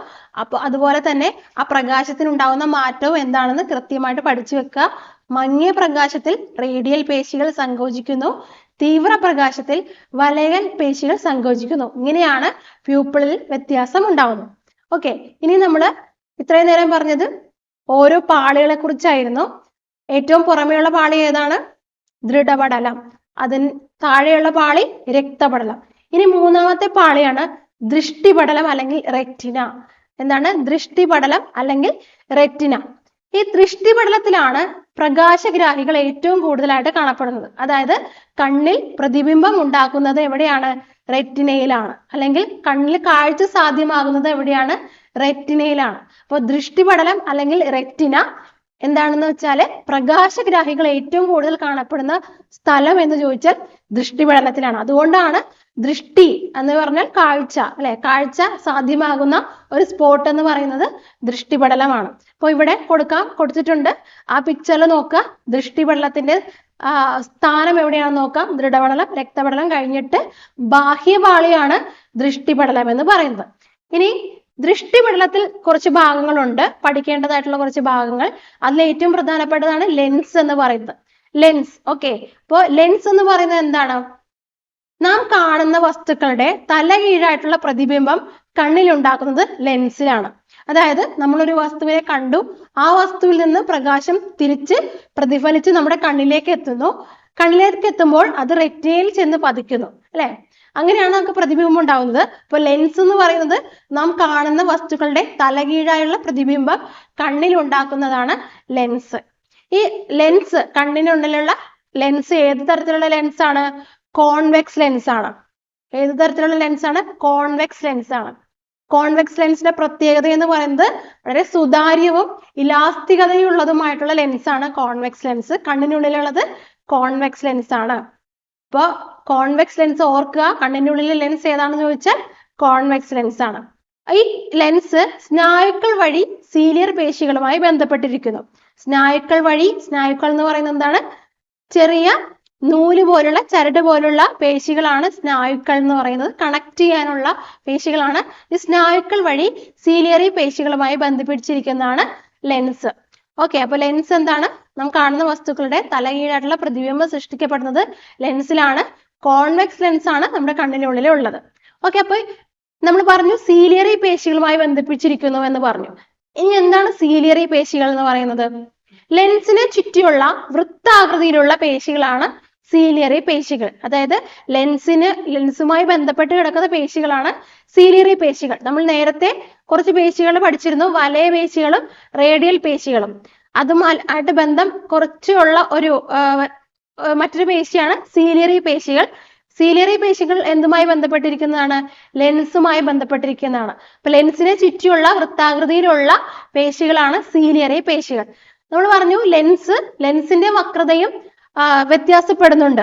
അതുപോലെ തന്നെ ആ പ്രകാശത്തിനുണ്ടാകുന്ന മാറ്റവും എന്താണെന്ന് കൃത്യമായിട്ട് പഠിച്ചു വെക്കുക. മങ്ങിയ പ്രകാശത്തിൽ റേഡിയൽ പേശികൾ സങ്കോചിക്കുന്നു, തീവ്രപ്രകാശത്തിൽ വലയ പേശികൾ സങ്കോചിക്കുന്നു. ഇങ്ങനെയാണ് പ്യൂപ്പിളിൽ വ്യത്യാസം ഉണ്ടാവുന്നത്. ഓക്കെ, ഇനി നമ്മൾ ഇത്രയും നേരം പറഞ്ഞത് ഓരോ പാളികളെ കുറിച്ചായിരുന്നു. ഏറ്റവും പുറമെയുള്ള പാളി ഏതാണ്? ദൃഢപടലം. അതിന് താഴെയുള്ള പാളി രക്തപടലം. ഇനി മൂന്നാമത്തെ പാളിയാണ് ദൃഷ്ടിപടലം അല്ലെങ്കിൽ റെറ്റിന. എന്താണ് ദൃഷ്ടിപടലം അല്ലെങ്കിൽ റെറ്റിന? ഈ ദൃഷ്ടിപടലത്തിലാണ് പ്രകാശഗ്രാഹികൾ ഏറ്റവും കൂടുതലായിട്ട് കാണപ്പെടുന്നത്. അതായത് കണ്ണിൽ പ്രതിബിംബം ഉണ്ടാക്കുന്നത് എവിടെയാണ്? റെറ്റിനയിലാണ്. അല്ലെങ്കിൽ കണ്ണിൽ കാഴ്ച സാധ്യമാകുന്നത് എവിടെയാണ്? റെറ്റിനയിലാണ്. അപ്പോൾ ദൃഷ്ടിപടലം അല്ലെങ്കിൽ റെറ്റിന എന്താണെന്ന് വെച്ചാൽ പ്രകാശഗ്രാഹികൾ ഏറ്റവും കൂടുതൽ കാണപ്പെടുന്ന സ്ഥലം എന്ന് ചോദിച്ചാൽ ദൃഷ്ടിപടലത്തിലാണ്. അതുകൊണ്ടാണ് ദൃഷ്ടി എന്ന് പറഞ്ഞാൽ കാഴ്ച, അല്ലെ? കാഴ്ച സാധ്യമാകുന്ന ഒരു സ്പോട്ട് എന്ന് പറയുന്നത് ദൃഷ്ടിപടലമാണ്. അപ്പോൾ ഇവിടെ കൊടുത്തിട്ടുണ്ട്. ആ പിക്ചറിൽ നോക്കുക, ദൃഷ്ടിപടലത്തിന്റെ സ്ഥാനം എവിടെയാണെന്ന് നോക്കാം. ദൃഢപടലം, രക്തപടലം കഴിഞ്ഞിട്ട് ബാഹ്യപാളിയാണ് ദൃഷ്ടിപടലം എന്ന് പറയുന്നത്. ഇനി ദൃഷ്ടിപടലത്തിൽ കുറച്ച് ഭാഗങ്ങളുണ്ട്, പഠിക്കേണ്ടതായിട്ടുള്ള കുറച്ച് ഭാഗങ്ങൾ. അതിൽ ഏറ്റവും പ്രധാനപ്പെട്ടതാണ് ലെൻസ് എന്ന് പറയുന്നത്. ലെൻസ്. ഓക്കെ, അപ്പോൾ ലെൻസ് എന്ന് പറയുന്നത് എന്താണ്? നാം കാണുന്ന വസ്തുക്കളുടെ തലകീഴായിട്ടുള്ള പ്രതിബിംബം കണ്ണിൽ ഉണ്ടാക്കുന്നത് ലെൻസിലാണ്. അതായത് നമ്മളൊരു വസ്തുവിനെ കണ്ടു, ആ വസ്തുവിൽ നിന്ന് പ്രകാശം തിരിച്ച് പ്രതിഫലിച്ച് നമ്മുടെ കണ്ണിലേക്ക് എത്തുന്നു. കണ്ണിലേക്ക് എത്തുമ്പോൾ അത് റെറ്റിനയിൽ ചെന്ന് പതിക്കുന്നു, അല്ലെ? അങ്ങനെയാണ് നമുക്ക് പ്രതിബിംബം ഉണ്ടാകുന്നത്. അപ്പോൾ ലെൻസ് എന്ന് പറയുന്നത് നാം കാണുന്ന വസ്തുക്കളുടെ തലകീഴായുള്ള പ്രതിബിംബം കണ്ണിൽ ഉണ്ടാക്കുന്നതാണ് ലെൻസ്. ഈ ലെൻസ്, കണ്ണിനുള്ളിലുള്ള ലെൻസ് ഏത് തരത്തിലുള്ള ലെൻസ് ആണ്? കോൺവെക്സ് ലെൻസ് ആണ്. ഏത് തരത്തിലുള്ള ലെൻസ് ആണ്? കോൺവെക്സ് ലെൻസ് ആണ്. കോൺവെക്സ് ലെൻസിന്റെ പ്രത്യേകത എന്ന് പറയുന്നത് വളരെ സുതാര്യവും ഇലാസ്തികതയുള്ളതുമായിട്ടുള്ള ലെൻസ് ആണ് കോൺവെക്സ് ലെൻസ്. കണ്ണിനുള്ളിലുള്ളത് കോൺവെക്സ് ലെൻസ് ആണ്. അപ്പൊ കോൺവെക്സ് ലെൻസ് ഓർക്കുക, കണ്ണിന്റെ ഉള്ളിലെ ലെൻസ് ഏതാണെന്ന് ചോദിച്ചാൽ കോൺവെക്സ് ലെൻസ് ആണ്. ഈ ലെൻസ് സ്നായുക്കൾ വഴി സീലിയർ പേശികളുമായി ബന്ധപ്പെട്ടിരിക്കുന്നു. സ്നായുക്കൾ വഴി, സ്നായുക്കൾ എന്ന് പറയുന്നത് എന്താണ്? ചെറിയ നൂല് പോലുള്ള, ചരട് പോലുള്ള പേശികളാണ് സ്നായുക്കൾ എന്ന് പറയുന്നത്. കണക്ട് ചെയ്യാനുള്ള പേശികളാണ്. ഈ സ്നായുക്കൾ വഴി സീലിയറി പേശികളുമായി ബന്ധിപ്പിച്ചിരിക്കുന്നതാണ് ലെൻസ്. ഓക്കെ, അപ്പൊ ലെൻസ് എന്താണ്? നാം കാണുന്ന വസ്തുക്കളുടെ തലകീഴായിട്ടുള്ള പ്രതിബിംബം സൃഷ്ടിക്കപ്പെടുന്നത് ലെൻസിലാണ്. കോൺവെക്സ് ലെൻസ് ആണ് നമ്മുടെ കണ്ണിനുള്ളിൽ ഉള്ളത്. ഓക്കെ, അപ്പൊ നമ്മൾ പറഞ്ഞു സീലിയറി പേശികളുമായി ബന്ധിപ്പിച്ചിരിക്കുന്നു എന്ന് പറഞ്ഞു. ഇനി എന്താണ് സീലിയറി പേശികൾ എന്ന് പറയുന്നത്? ലെൻസിനെ ചുറ്റിയുള്ള വൃത്താകൃതിയിലുള്ള പേശികളാണ് സീലിയറി പേശികൾ. അതായത് ലെൻസുമായി ബന്ധപ്പെട്ട് കിടക്കുന്ന പേശികളാണ് സീലിയറി പേശികൾ. നമ്മൾ നേരത്തെ കുറച്ച് പേശികൾ പഠിച്ചിരുന്നു, വലയ പേശികളും റേഡിയൽ പേശികളും. അതുമായിട്ട് ബന്ധം കുറച്ചുള്ള ഒരു മറ്റൊരു പേശിയാണ് സീലിയറി പേശികൾ. സീലിയറി പേശികൾ എന്തുമായി ബന്ധപ്പെട്ടിരിക്കുന്നതാണ്? ലെൻസുമായി ബന്ധപ്പെട്ടിരിക്കുന്നതാണ്. അപ്പൊ ലെൻസിനെ ചുറ്റിയുള്ള വൃത്താകൃതിയിലുള്ള പേശികളാണ് സീലിയറി പേശികൾ. നമ്മൾ പറഞ്ഞു ലെൻസിന്റെ വക്രതയും വ്യത്യാസപ്പെടുന്നുണ്ട്.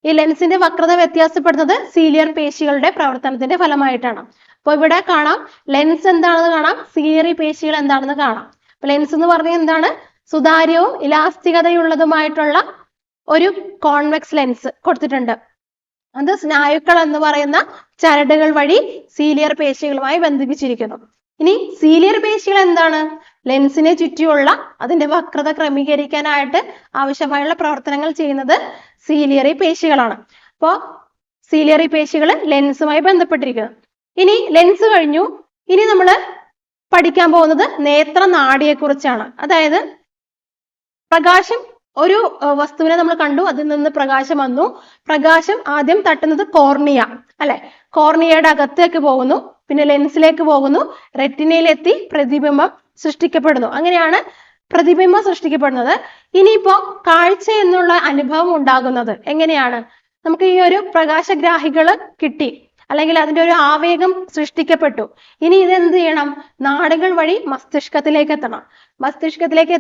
ഈ ലെൻസിന്റെ വക്രത വ്യത്യാസപ്പെടുന്നത് സീലിയർ പേശികളുടെ പ്രവർത്തനത്തിന്റെ ഫലമായിട്ടാണ്. അപ്പൊ ഇവിടെ കാണാം ലെൻസ് എന്താണെന്ന് കാണാം, സീലിയറി പേശികൾ എന്താണെന്ന് കാണാം. അപ്പൊ ലെൻസ് എന്ന് പറഞ്ഞാൽ എന്താണ്? സുതാര്യവും ഇലാസ്തികതയുള്ളതുമായിട്ടുള്ള ഒരു കോൺവെക്സ് ലെൻസ് കൊടുത്തിട്ടുണ്ട്. അത് സ്നായുക്കൾ എന്ന് പറയുന്ന ചരടുകൾ വഴി സീലിയർ പേശികളുമായി ബന്ധിപ്പിച്ചിരിക്കുന്നു. ഇനി സീലിയർ പേശികൾ എന്താണ്? ലെൻസിനെ ചുറ്റിയുള്ള അതിന്റെ വക്രത ക്രമീകരിക്കാനായിട്ട് ആവശ്യമായുള്ള പ്രവർത്തനങ്ങൾ ചെയ്യുന്നത് സീലിയറി പേശികളാണ്. അപ്പോ സീലിയറി പേശികൾ ലെൻസുമായി ബന്ധപ്പെട്ടിരിക്കുന്നു. ഇനി ലെൻസ് കഴിഞ്ഞു. ഇനി നമ്മൾ പഠിക്കാൻ പോകുന്നത് നേത്രനാഡിയെ കുറിച്ചാണ്. അതായത് പ്രകാശം, ഒരു വസ്തുവിനെ നമ്മൾ കണ്ടു, അതിൽ നിന്ന് പ്രകാശം വന്നു. പ്രകാശം ആദ്യം തട്ടുന്നത് കോർണിയ അല്ലെ, കോർണിയയുടെ അകത്തേക്ക് പോകുന്നു, പിന്നെ ലെൻസിലേക്ക് പോകുന്നു, റെറ്റിനയിലെത്തി പ്രതിബിംബം സൃഷ്ടിക്കപ്പെടുന്നു. അങ്ങനെയാണ് പ്രതിബിംബം സൃഷ്ടിക്കപ്പെടുന്നത്. ഇനിയിപ്പോ കാഴ്ച എന്നുള്ള അനുഭവം ഉണ്ടാകുന്നത് എങ്ങനെയാണ്? നമുക്ക് ഈ ഒരു പ്രകാശഗ്രാഹികള് കിട്ടി, അല്ലെങ്കിൽ അതിന്റെ ഒരു ആവേഗം സൃഷ്ടിക്കപ്പെട്ടു. ഇനി ഇതെന്ത് ചെയ്യണം? നാഡികൾ വഴി മസ്തിഷ്കത്തിലേക്ക് എത്തണം. മസ്തിഷ്കത്തിലേക്ക്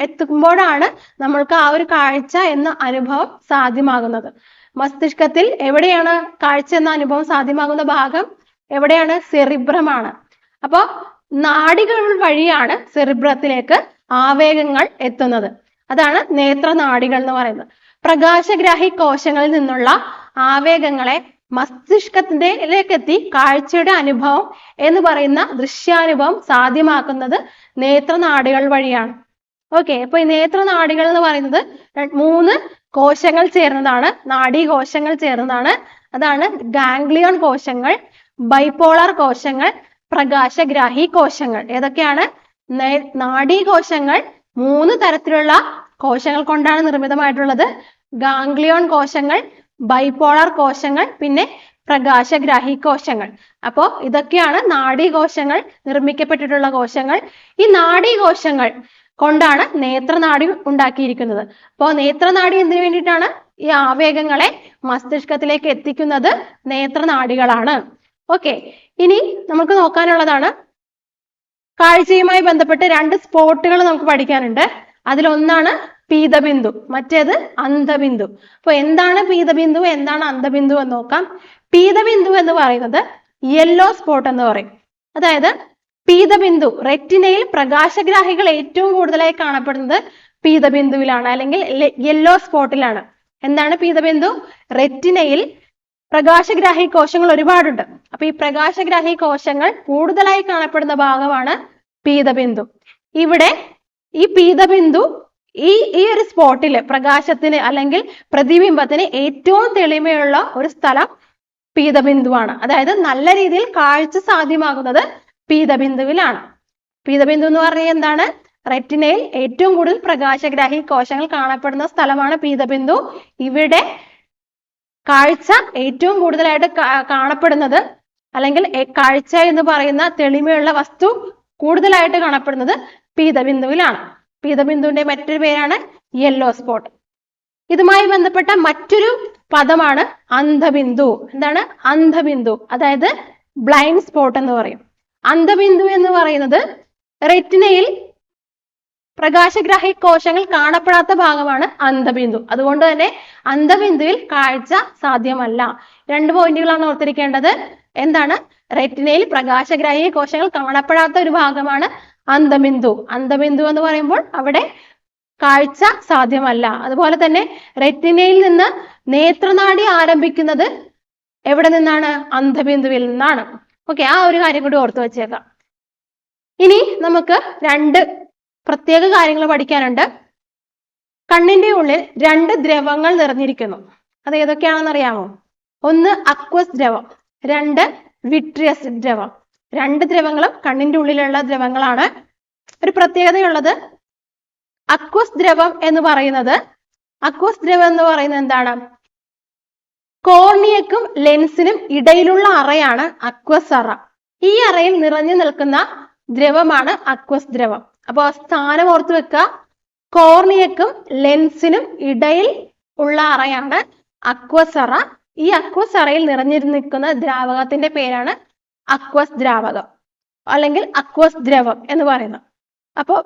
എത്തുമ്പോഴാണ് നമ്മൾക്ക് ആ ഒരു കാഴ്ച എന്ന അനുഭവം സാധ്യമാകുന്നത്. മസ്തിഷ്കത്തിൽ എവിടെയാണ് കാഴ്ച എന്ന അനുഭവം സാധ്യമാകുന്ന ഭാഗം? എവിടെയാണ്? സെറിബ്രമാണ്. അപ്പൊ നാഡികൾ വഴിയാണ് സെറിബ്രത്തിലേക്ക് ആവേഗങ്ങൾ എത്തുന്നത്. അതാണ് നേത്രനാഡികൾ എന്ന് പറയുന്നത്. പ്രകാശഗ്രാഹി കോശങ്ങളിൽ നിന്നുള്ള ആവേഗങ്ങളെ മസ്തിഷ്കത്തിലേക്ക് കാഴ്ചയുടെ അനുഭവം എന്ന് പറയുന്ന ദൃശ്യാനുഭവം സാധ്യമാക്കുന്നത് നേത്രനാഡികൾ വഴിയാണ്. ഓക്കെ, അപ്പൊ ഈ നേത്രനാഡികൾ എന്ന് പറയുന്നത് 3 കോശങ്ങൾ ചേർന്നതാണ്, നാഡീകോശങ്ങൾ ചേർന്നതാണ്. അതാണ് ഗാംഗ്ലിയോൺ കോശങ്ങൾ, ബൈപോളാർ കോശങ്ങൾ, പ്രകാശഗ്രാഹി കോശങ്ങൾ. ഏതൊക്കെയാണ്? നാഡീകോശങ്ങൾ 3 തരത്തിലുള്ള കോശങ്ങൾ കൊണ്ടാണ് നിർമ്മിതമായിട്ടുള്ളത്. ഗാംഗ്ലിയോൺ കോശങ്ങൾ, ബൈപോളാർ കോശങ്ങൾ, പിന്നെ പ്രകാശഗ്രാഹി കോശങ്ങൾ. അപ്പോ ഇതൊക്കെയാണ് നാഡീകോശങ്ങൾ നിർമ്മിക്കപ്പെട്ടിട്ടുള്ള കോശങ്ങൾ. ഈ നാഡീകോശങ്ങൾ കൊണ്ടാണ് നേത്രനാഡി ഉണ്ടാക്കിയിരിക്കുന്നത്. അപ്പോൾ നേത്രനാഡി എന്തിനു വേണ്ടിയിട്ടാണ്? ഈ ആവേഗങ്ങളെ മസ്തിഷ്കത്തിലേക്ക് എത്തിക്കുന്നത് നേത്രനാഡികളാണ്. ഓക്കെ, ഇനി നമുക്ക് നോക്കാനുള്ളതാണ് കാഴ്ചയുമായി ബന്ധപ്പെട്ട് 2 സ്പോട്ടുകൾ നമുക്ക് പഠിക്കാനുണ്ട്. അതിലൊന്നാണ് പീതബിന്ദു, മറ്റേത് അന്ധബിന്ദു. അപ്പൊ എന്താണ് പീതബിന്ദു, എന്താണ് അന്ധബിന്ദു എന്ന് നോക്കാം. പീതബിന്ദു എന്ന് പറയുന്നത് യെല്ലോ സ്പോട്ട് എന്ന് പറയും. അതായത് പീതബിന്ദു, റെറ്റിനയിൽ പ്രകാശഗ്രാഹികൾ ഏറ്റവും കൂടുതലായി കാണപ്പെടുന്നത് പീതബിന്ദുവിലാണ്, അല്ലെങ്കിൽ യെല്ലോ സ്പോട്ടിലാണ്. എന്താണ് പീതബിന്ദു? റെറ്റിനയിൽ പ്രകാശഗ്രാഹി കോശങ്ങൾ ഒരുപാടുണ്ട്. അപ്പൊ ഈ പ്രകാശഗ്രാഹി കോശങ്ങൾ കൂടുതലായി കാണപ്പെടുന്ന ഭാഗമാണ് പീതബിന്ദു. ഇവിടെ ഈ പീതബിന്ദു ഈ ഒരു സ്പോട്ടില് പ്രകാശത്തിന് അല്ലെങ്കിൽ പ്രതിബിംബത്തിന് ഏറ്റവും തെളിമയുള്ള ഒരു സ്ഥലം പീതബിന്ദുവാണ്. അതായത് നല്ല രീതിയിൽ കാഴ്ച സാധ്യമാകുന്നത് പീതബിന്ദുവിലാണ്. പീതബിന്ദു എന്ന് പറഞ്ഞാൽ എന്താണ്? റെറ്റിനയിൽ ഏറ്റവും കൂടുതൽ പ്രകാശഗ്രാഹി കോശങ്ങൾ കാണപ്പെടുന്ന സ്ഥലമാണ് പീതബിന്ദു. ഇവിടെ കാഴ്ച ഏറ്റവും കൂടുതലായിട്ട് കാണപ്പെടുന്നത്, അല്ലെങ്കിൽ കാഴ്ച എന്ന് പറയുന്ന തെളിമയുള്ള വസ്തു കൂടുതലായിട്ട് കാണപ്പെടുന്നത് പീതബിന്ദുവിലാണ്. പീതബിന്ദുവിന്റെ മറ്റൊരു പേരാണ് യെല്ലോ സ്പോട്ട്. ഇതുമായി ബന്ധപ്പെട്ട മറ്റൊരു പദമാണ് അന്ധബിന്ദു. എന്താണ് അന്ധബിന്ദു? അതായത് ബ്ലൈൻഡ് സ്പോട്ട് എന്ന് പറയും. അന്ധബിന്ദു എന്ന് പറയുന്നത് റെറ്റിനയിൽ പ്രകാശഗ്രാഹി കോശങ്ങൾ കാണപ്പെടാത്ത ഭാഗമാണ് അന്ധബിന്ദു. അതുകൊണ്ട് തന്നെ അന്ധബിന്ദുവിൽ കാഴ്ച സാധ്യമല്ല. 2 പോയിന്റുകളാണ് ഓർത്തിരിക്കേണ്ടത്. എന്താണ്? റെറ്റിനയിൽ പ്രകാശഗ്രാഹി കോശങ്ങൾ കാണപ്പെടാത്ത ഒരു ഭാഗമാണ് അന്ധബിന്ദു. അന്ധബിന്ദു എന്ന് പറയുമ്പോൾ അവിടെ കാഴ്ച സാധ്യമല്ല. അതുപോലെ തന്നെ റെറ്റിനയിൽ നിന്ന് നേത്രനാഡി ആരംഭിക്കുന്നത് എവിടെ നിന്നാണ്? അന്ധബിന്ദുവിൽ നിന്നാണ്. ഓക്കെ, ആ ഒരു കാര്യം കൂടി ഓർത്തു വെച്ചേക്കാം. ഇനി നമുക്ക് 2 പ്രത്യേക കാര്യങ്ങൾ പഠിക്കാനുണ്ട്. കണ്ണിന്റെ ഉള്ളിൽ 2 ദ്രവങ്ങൾ നിറഞ്ഞിരിക്കുന്നു. അത് ഏതൊക്കെയാണെന്ന് അറിയാമോ? ഒന്ന് അക്വസ് ദ്രവം, 2 വിട്രിയസ് ദ്രവം. 2 ദ്രവങ്ങളും കണ്ണിന്റെ ഉള്ളിലുള്ള ദ്രവങ്ങളാണ്. ഒരു പ്രത്യേകതയുള്ളത് അക്വസ് ദ്രവം എന്ന് പറയുന്നത് എന്താണ്? കോർണിയക്കും ലെൻസിനും ഇടയിലുള്ള അറയാണ് അക്വസ് അറ. ഈ അറയിൽ നിറഞ്ഞു നിൽക്കുന്ന ദ്രവമാണ് അക്വസ് ദ്രവം. അപ്പൊ സ്ഥാനം ഓർത്തു വെക്കുക. കോർണിയക്കും ലെൻസിനും ഇടയിൽ ഉള്ള അറയാണ് അക്വസ് അറ. ഈ അക്വസ് അറയിൽ നിറഞ്ഞിരിക്കുന്ന ദ്രാവകത്തിന്റെ പേരാണ് അക്വസ് ദ്രാവകം അല്ലെങ്കിൽ അക്വസ് ദ്രവം എന്ന് പറയുന്നത്. അപ്പോൾ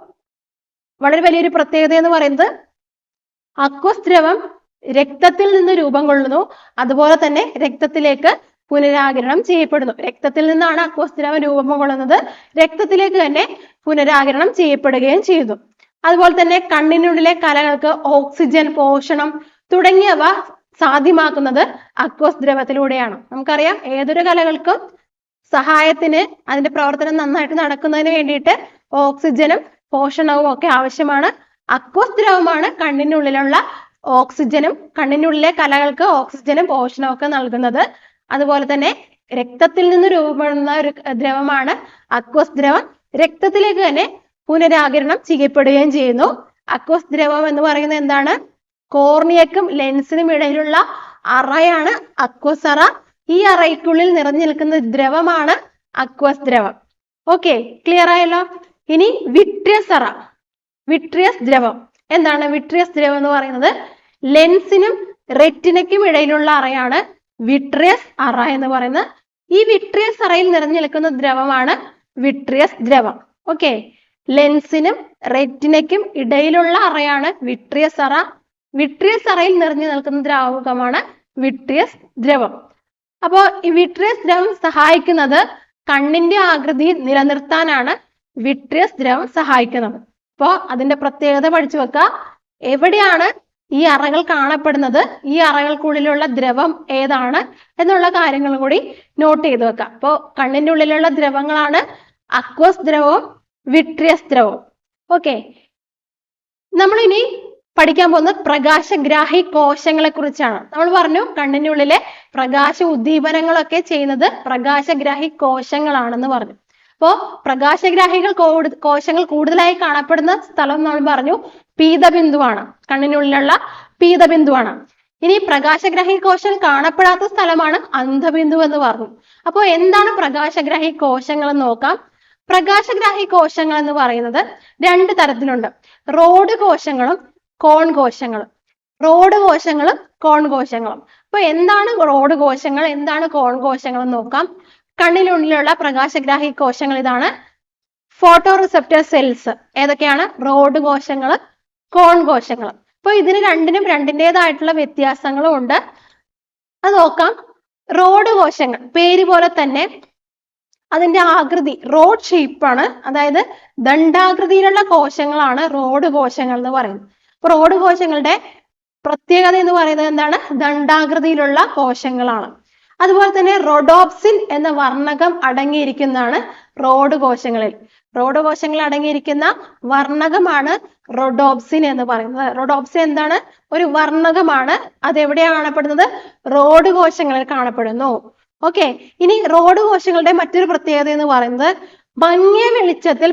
വളരെ വലിയൊരു പ്രത്യേകത എന്ന് പറയുന്നത് അക്വസ് ദ്രവം രക്തത്തിൽ നിന്ന് രൂപം കൊള്ളുന്നു, അതുപോലെ തന്നെ രക്തത്തിലേക്ക് പുനരാകിരണം ചെയ്യപ്പെടുന്നു. രക്തത്തിൽ നിന്നാണ് അക്വസ് ദ്രവം രൂപം കൊള്ളുന്നത്, രക്തത്തിലേക്ക് തന്നെ പുനരാകിരണം ചെയ്യപ്പെടുകയും ചെയ്യുന്നു. അതുപോലെ തന്നെ കണ്ണിനുള്ളിലെ കലകൾക്ക് ഓക്സിജൻ, പോഷണം തുടങ്ങിയവ സാധ്യമാക്കുന്നത് അക്വസ് ദ്രവത്തിലൂടെയാണ്. നമുക്കറിയാം ഏതൊരു കലകൾക്കും സഹായത്തിന് അതിന്റെ പ്രവർത്തനം നന്നായിട്ട് നടക്കുന്നതിന് വേണ്ടിയിട്ട് ഓക്സിജനും പോഷണവും ഒക്കെ ആവശ്യമാണ്. അക്വസ് ദ്രവമാണ് കണ്ണിനുള്ളിലുള്ള ഓക്സിജനും കണ്ണിനുള്ളിലെ കലകൾക്ക് ഓക്സിജനും പോഷണവും ഒക്കെ നൽകുന്നത്. അതുപോലെ തന്നെ രക്തത്തിൽ നിന്ന് രൂപപ്പെടുന്ന ഒരു ദ്രവമാണ് അക്വസ് ദ്രവം, രക്തത്തിലേക്ക് തന്നെ പുനരാകിരണം ചെയ്യപ്പെടുകയും ചെയ്യുന്നു. അക്വസ് ദ്രവം എന്ന് പറയുന്നത് എന്താണ്? കോർണിയക്കും ലെൻസിനും ഇടയിലുള്ള അറയാണ് അക്വസ് അറ. ഈ അറയ്ക്കുള്ളിൽ നിറഞ്ഞു നിൽക്കുന്ന ദ്രവമാണ് അക്വസ് ദ്രവം. ഓക്കെ, ക്ലിയർ ആയല്ലോ. ഇനി വിട്രിയസ് അറ, വിട്രിയസ് ദ്രവം എന്താണ്? വിട്രിയസ് ദ്രവം എന്ന് പറയുന്നത് ലെൻസിനും റെറ്റിനയ്ക്കും ഇടയിലുള്ള അറയാണ് വിട്രിയസ് അറ എന്ന് പറയുന്നത്. ഈ വിട്രിയസ് അറയിൽ നിറഞ്ഞു നിൽക്കുന്ന ദ്രവമാണ് വിട്രിയസ് ദ്രവം. ഓക്കെ, ലെൻസിനും റെറ്റിനയ്ക്കും ഇടയിലുള്ള അറയാണ് വിട്രിയസ് അറ. വിട്രിയസ് അറയിൽ നിറഞ്ഞു നിൽക്കുന്ന ദ്രാവകമാണ് വിട്രിയസ് ദ്രവം. അപ്പോൾ ഈ വിട്രിയസ് ദ്രവം സഹായിക്കുന്നത് കണ്ണിന്റെ ആകൃതി നിലനിർത്താനാണ് വിട്രിയസ് ദ്രവം സഹായിക്കുന്നത്. അപ്പോൾ അതിന്റെ പ്രത്യേകത പഠിച്ചു വെക്കുക. എവിടെയാണ് ഈ അറകൾ കാണപ്പെടുന്നത്, ഈ അറകൾക്കുള്ളിലുള്ള ദ്രവം ഏതാണ് എന്നുള്ള കാര്യങ്ങൾ കൂടി നോട്ട് ചെയ്ത് വെക്കാം. അപ്പോൾ കണ്ണിന്റെ ഉള്ളിലുള്ള ദ്രവങ്ങളാണ് അക്വസ് ദ്രവവും വിട്രിയസ് ദ്രവവും. ഓക്കെ, നമ്മളിനി പഠിക്കാൻ പോകുന്നത് പ്രകാശഗ്രാഹി കോശങ്ങളെ കുറിച്ചാണ്. നമ്മൾ പറഞ്ഞു കണ്ണിന്റെ ഉള്ളിലെ പ്രകാശ ഉദ്ദീപനങ്ങളൊക്കെ ചെയ്യുന്നത് പ്രകാശഗ്രാഹി കോശങ്ങളാണെന്ന് പറഞ്ഞു. അപ്പോ പ്രകാശഗ്രാഹികൾ കോശങ്ങൾ കൂടുതലായി കാണപ്പെടുന്ന സ്ഥലം നമ്മൾ പറഞ്ഞു പീതബിന്ദുവാണ്, കണ്ണിനുള്ളിലുള്ള പീതബിന്ദുവാണ്. ഇനി പ്രകാശഗ്രാഹി കോശങ്ങൾ കാണപ്പെടാത്ത സ്ഥലമാണ് അന്ധബിന്ദു എന്ന് പറഞ്ഞു. അപ്പോൾ എന്താണ് പ്രകാശഗ്രാഹി കോശങ്ങൾ എന്ന് നോക്കാം. പ്രകാശഗ്രാഹി കോശങ്ങൾ എന്ന് പറയുന്നത് രണ്ട് തരത്തിലുണ്ട്, റോഡ് കോശങ്ങളും കോൺ കോശങ്ങളും. റോഡ് കോശങ്ങളും കോൺ കോശങ്ങളും. അപ്പൊ എന്താണ് റോഡ് കോശങ്ങൾ, എന്താണ് കോൺ കോശങ്ങൾ എന്ന് നോക്കാം. കണ്ണിനുള്ളിലുള്ള പ്രകാശഗ്രാഹി കോശങ്ങൾ ഇതാണ്. ഫോട്ടോ റിസപ്റ്റർ സെൽസ് ഏതൊക്കെയാണ്? റോഡ് കോശങ്ങൾ, കോൺ കോശങ്ങൾ. അപ്പൊ ഇതിന് രണ്ടിനും രണ്ടിൻ്റെതായിട്ടുള്ള വ്യത്യാസങ്ങളും ഉണ്ട്, അത് നോക്കാം. റോഡ് കോശങ്ങൾ പേര് പോലെ തന്നെ അതിന്റെ ആകൃതി റോഡ് ഷേപ്പാണ്, അതായത് ദണ്ഡാകൃതിയിലുള്ള കോശങ്ങളാണ് റോഡ് കോശങ്ങൾ എന്ന് പറയുന്നത്. അപ്പൊ റോഡ് കോശങ്ങളുടെ പ്രത്യേകത എന്ന് പറയുന്നത് എന്താണ്? ദണ്ഡാകൃതിയിലുള്ള കോശങ്ങളാണ്. അതുപോലെ തന്നെ റോഡോപ്സിൻ എന്ന വർണ്ണകം അടങ്ങിയിരിക്കുന്നതാണ് റോഡ് കോശങ്ങളിൽ. റോഡ് കോശങ്ങളിൽ അടങ്ങിയിരിക്കുന്ന വർണ്ണകമാണ് റോഡോപ്സിൻ എന്ന് പറയുന്നത്. റോഡോപ്സിൻ എന്താണ്? ഒരു വർണ്ണകമാണ്. അത് എവിടെയാണ് കാണപ്പെടുന്നത്? റോഡ് കോശങ്ങളിൽ കാണപ്പെടുന്നു. ഓക്കെ, ഇനി റോഡ് കോശങ്ങളുടെ മറ്റൊരു പ്രത്യേകത എന്ന് പറയുന്നത് മങ്ങിയ വെളിച്ചത്തിൽ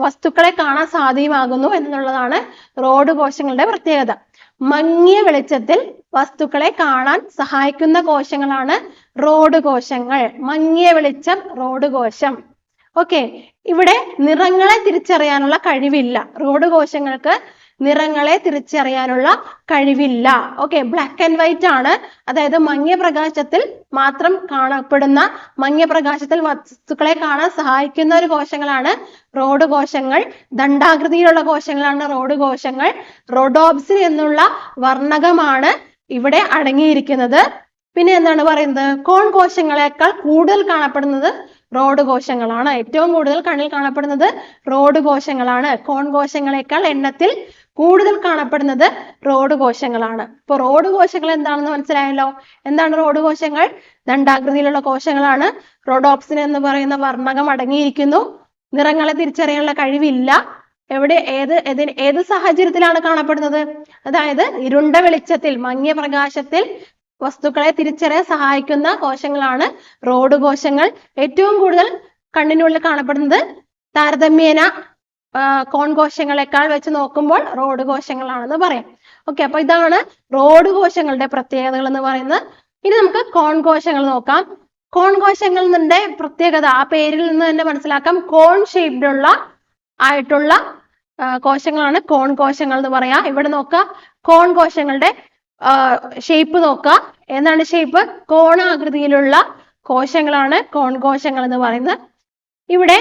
വസ്തുക്കളെ കാണാൻ സാധ്യമാകുന്നു എന്നുള്ളതാണ് റോഡ് കോശങ്ങളുടെ പ്രത്യേകത. മങ്ങിയ വെളിച്ചത്തിൽ വസ്തുക്കളെ കാണാൻ സഹായിക്കുന്ന കോശങ്ങളാണ് റോഡ് കോശങ്ങൾ. മങ്ങിയ വെളിച്ചം, റോഡ് കോശം. ഓക്കെ, ഇവിടെ നിറങ്ങളെ തിരിച്ചറിയാനുള്ള കഴിവില്ല. റോഡ് കോശങ്ങൾക്ക് നിറങ്ങളെ തിരിച്ചറിയാനുള്ള കഴിവില്ല. ഓക്കെ, ബ്ലാക്ക് ആൻഡ് വൈറ്റ് ആണ്. അതായത് മങ്ങിയ പ്രകാശത്തിൽ മാത്രം കാണപ്പെടുന്ന, മങ്ങിയ പ്രകാശത്തിൽ വസ്തുക്കളെ കാണാൻ സഹായിക്കുന്ന ഒരു കോശങ്ങളാണ് റോഡ് കോശങ്ങൾ. ദണ്ഡാകൃതിയിലുള്ള കോശങ്ങളാണ് റോഡ് കോശങ്ങൾ. റോഡോപ്സിൻ എന്നുള്ള വർണ്ണകമാണ് ഇവിടെ അടങ്ങിയിരിക്കുന്നത്. പിന്നെ എന്താണ് പറയുന്നത്? കോൺ കോശങ്ങളെക്കാൾ കൂടുതൽ കാണപ്പെടുന്നത് റോഡ് കോശങ്ങളാണ്. ഏറ്റവും കൂടുതൽ കണ്ണിൽ കാണപ്പെടുന്നത് റോഡ് കോശങ്ങളാണ്. കോൺ കോശങ്ങളെക്കാൾ എണ്ണത്തിൽ കൂടുതൽ കാണപ്പെടുന്നത് റോഡ് കോശങ്ങളാണ്. ഇപ്പൊ റോഡ് കോശങ്ങൾ എന്താണെന്ന് മനസ്സിലായല്ലോ. എന്താണ് റോഡ് കോശങ്ങൾ? ദണ്ഡാകൃതിയിലുള്ള കോശങ്ങളാണ്. റോഡോപ്സിൻ എന്ന് പറയുന്ന വർണ്ണകം അടങ്ങിയിരിക്കുന്നു. നിറങ്ങളെ തിരിച്ചറിയാനുള്ള കഴിവില്ല. എവിടെ ഏത് സാഹചര്യത്തിലാണ് കാണപ്പെടുന്നത്? അതായത് ഇരുണ്ട വെളിച്ചത്തിൽ, മങ്ങിയ പ്രകാശത്തിൽ വസ്തുക്കളെ തിരിച്ചറിയാൻ സഹായിക്കുന്ന കോശങ്ങളാണ് റോഡ് കോശങ്ങൾ. ഏറ്റവും കൂടുതൽ കണ്ണിനുള്ളിൽ കാണപ്പെടുന്നത് താരതമ്യേന കോൺ കോശങ്ങളെക്കാൾ വെച്ച് നോക്കുമ്പോൾ റോഡ് കോശങ്ങളാണെന്ന് പറയാം. ഓക്കെ, അപ്പൊ ഇതാണ് റോഡ് കോശങ്ങളുടെ പ്രത്യേകതകൾ എന്ന് പറയുന്നത്. ഇനി നമുക്ക് കോൺ കോശങ്ങൾ നോക്കാം. കോൺ കോശങ്ങളുടെ പ്രത്യേകത ആ പേരിൽ നിന്ന് തന്നെ മനസ്സിലാക്കാം. കോൺ ഷേപ്ഡ് ആയിട്ടുള്ള കോശങ്ങളാണ് കോൺ കോശങ്ങൾ എന്ന് പറയാം. ഇവിടെ നോക്കാം, കോൺ കോശങ്ങളുടെ ഷേപ്പ് നോക്കുക. എന്താണ് ഷേപ്പ്? കോണാകൃതിയിലുള്ള കോശങ്ങളാണ് കോൺ കോശങ്ങൾ എന്ന് പറയുന്നത്. ഇവിടെ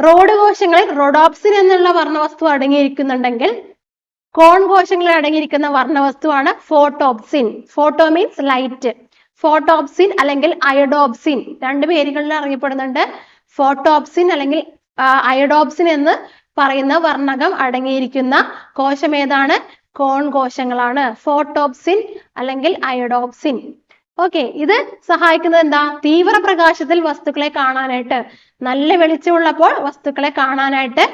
റോഡ് കോശങ്ങളിൽ റോഡോപ്സിൻ എന്നുള്ള വർണ്ണവസ്തു അടങ്ങിയിരിക്കുന്നുണ്ടെങ്കിൽ കോൺ കോശങ്ങളിൽ അടങ്ങിയിരിക്കുന്ന വർണ്ണവസ്തുവാണ് photopsin. Photo means light. Photopsin അല്ലെങ്കിൽ അയഡോപ്സിൻ രണ്ട് പേരുകളിൽ അറിയപ്പെടുന്നുണ്ട്. ഫോട്ടോപ്സിൻ അല്ലെങ്കിൽ അയഡോപ്സിൻ എന്ന് പറയുന്ന വർണ്ണകം അടങ്ങിയിരിക്കുന്ന കോശം ഏതാണ്? കോൺ കോശങ്ങളാണ്. ഫോട്ടോപ്സിൻ അല്ലെങ്കിൽ അയഡോപ്സിൻ. ഓക്കെ, ഇത് സഹായിക്കുന്നത് എന്താ? തീവ്രപ്രകാശത്തിൽ വസ്തുക്കളെ കാണാനായിട്ട്, നല്ല വെളിച്ചമുള്ളപ്പോൾ വസ്തുക്കളെ കാണാനായിട്ട്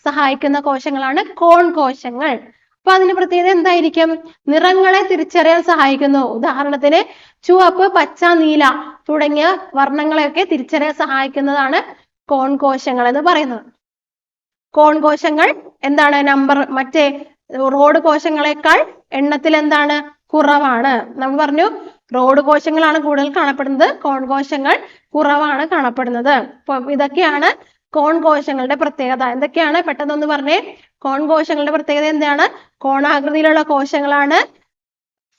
സഹായിക്കുന്ന കോശങ്ങളാണ് കോൺ കോശങ്ങൾ. അപ്പൊ അതിന്റെ പ്രത്യേകത എന്തായിരിക്കും? നിറങ്ങളെ തിരിച്ചറിയാൻ സഹായിക്കുന്നു. ഉദാഹരണത്തിന് ചുവപ്പ്, പച്ച, നീല തുടങ്ങിയ വർണ്ണങ്ങളെയൊക്കെ തിരിച്ചറിയാൻ സഹായിക്കുന്നതാണ് കോൺ കോശങ്ങൾ എന്ന് പറയുന്നത്. കോൺ കോശങ്ങൾ എന്താണ്? മറ്റേ റോഡ് കോശങ്ങളെക്കാൾ എണ്ണത്തിൽ എന്താണ്? കുറവാണ്. നമ്മൾ പറഞ്ഞു റോഡ് കോശങ്ങളാണ് കൂടുതൽ കാണപ്പെടുന്നത്, കോൺ കോശങ്ങൾ കുറവാണ് കാണപ്പെടുന്നത്. അപ്പൊ ഇതൊക്കെയാണ് കോൺ കോശങ്ങളുടെ പ്രത്യേകത. എന്തൊക്കെയാണ്? പെട്ടെന്നൊന്ന് പറഞ്ഞേ. കോൺ കോശങ്ങളുടെ പ്രത്യേകത എന്താണ്? കോണാകൃതിയിലുള്ള കോശങ്ങളാണ്.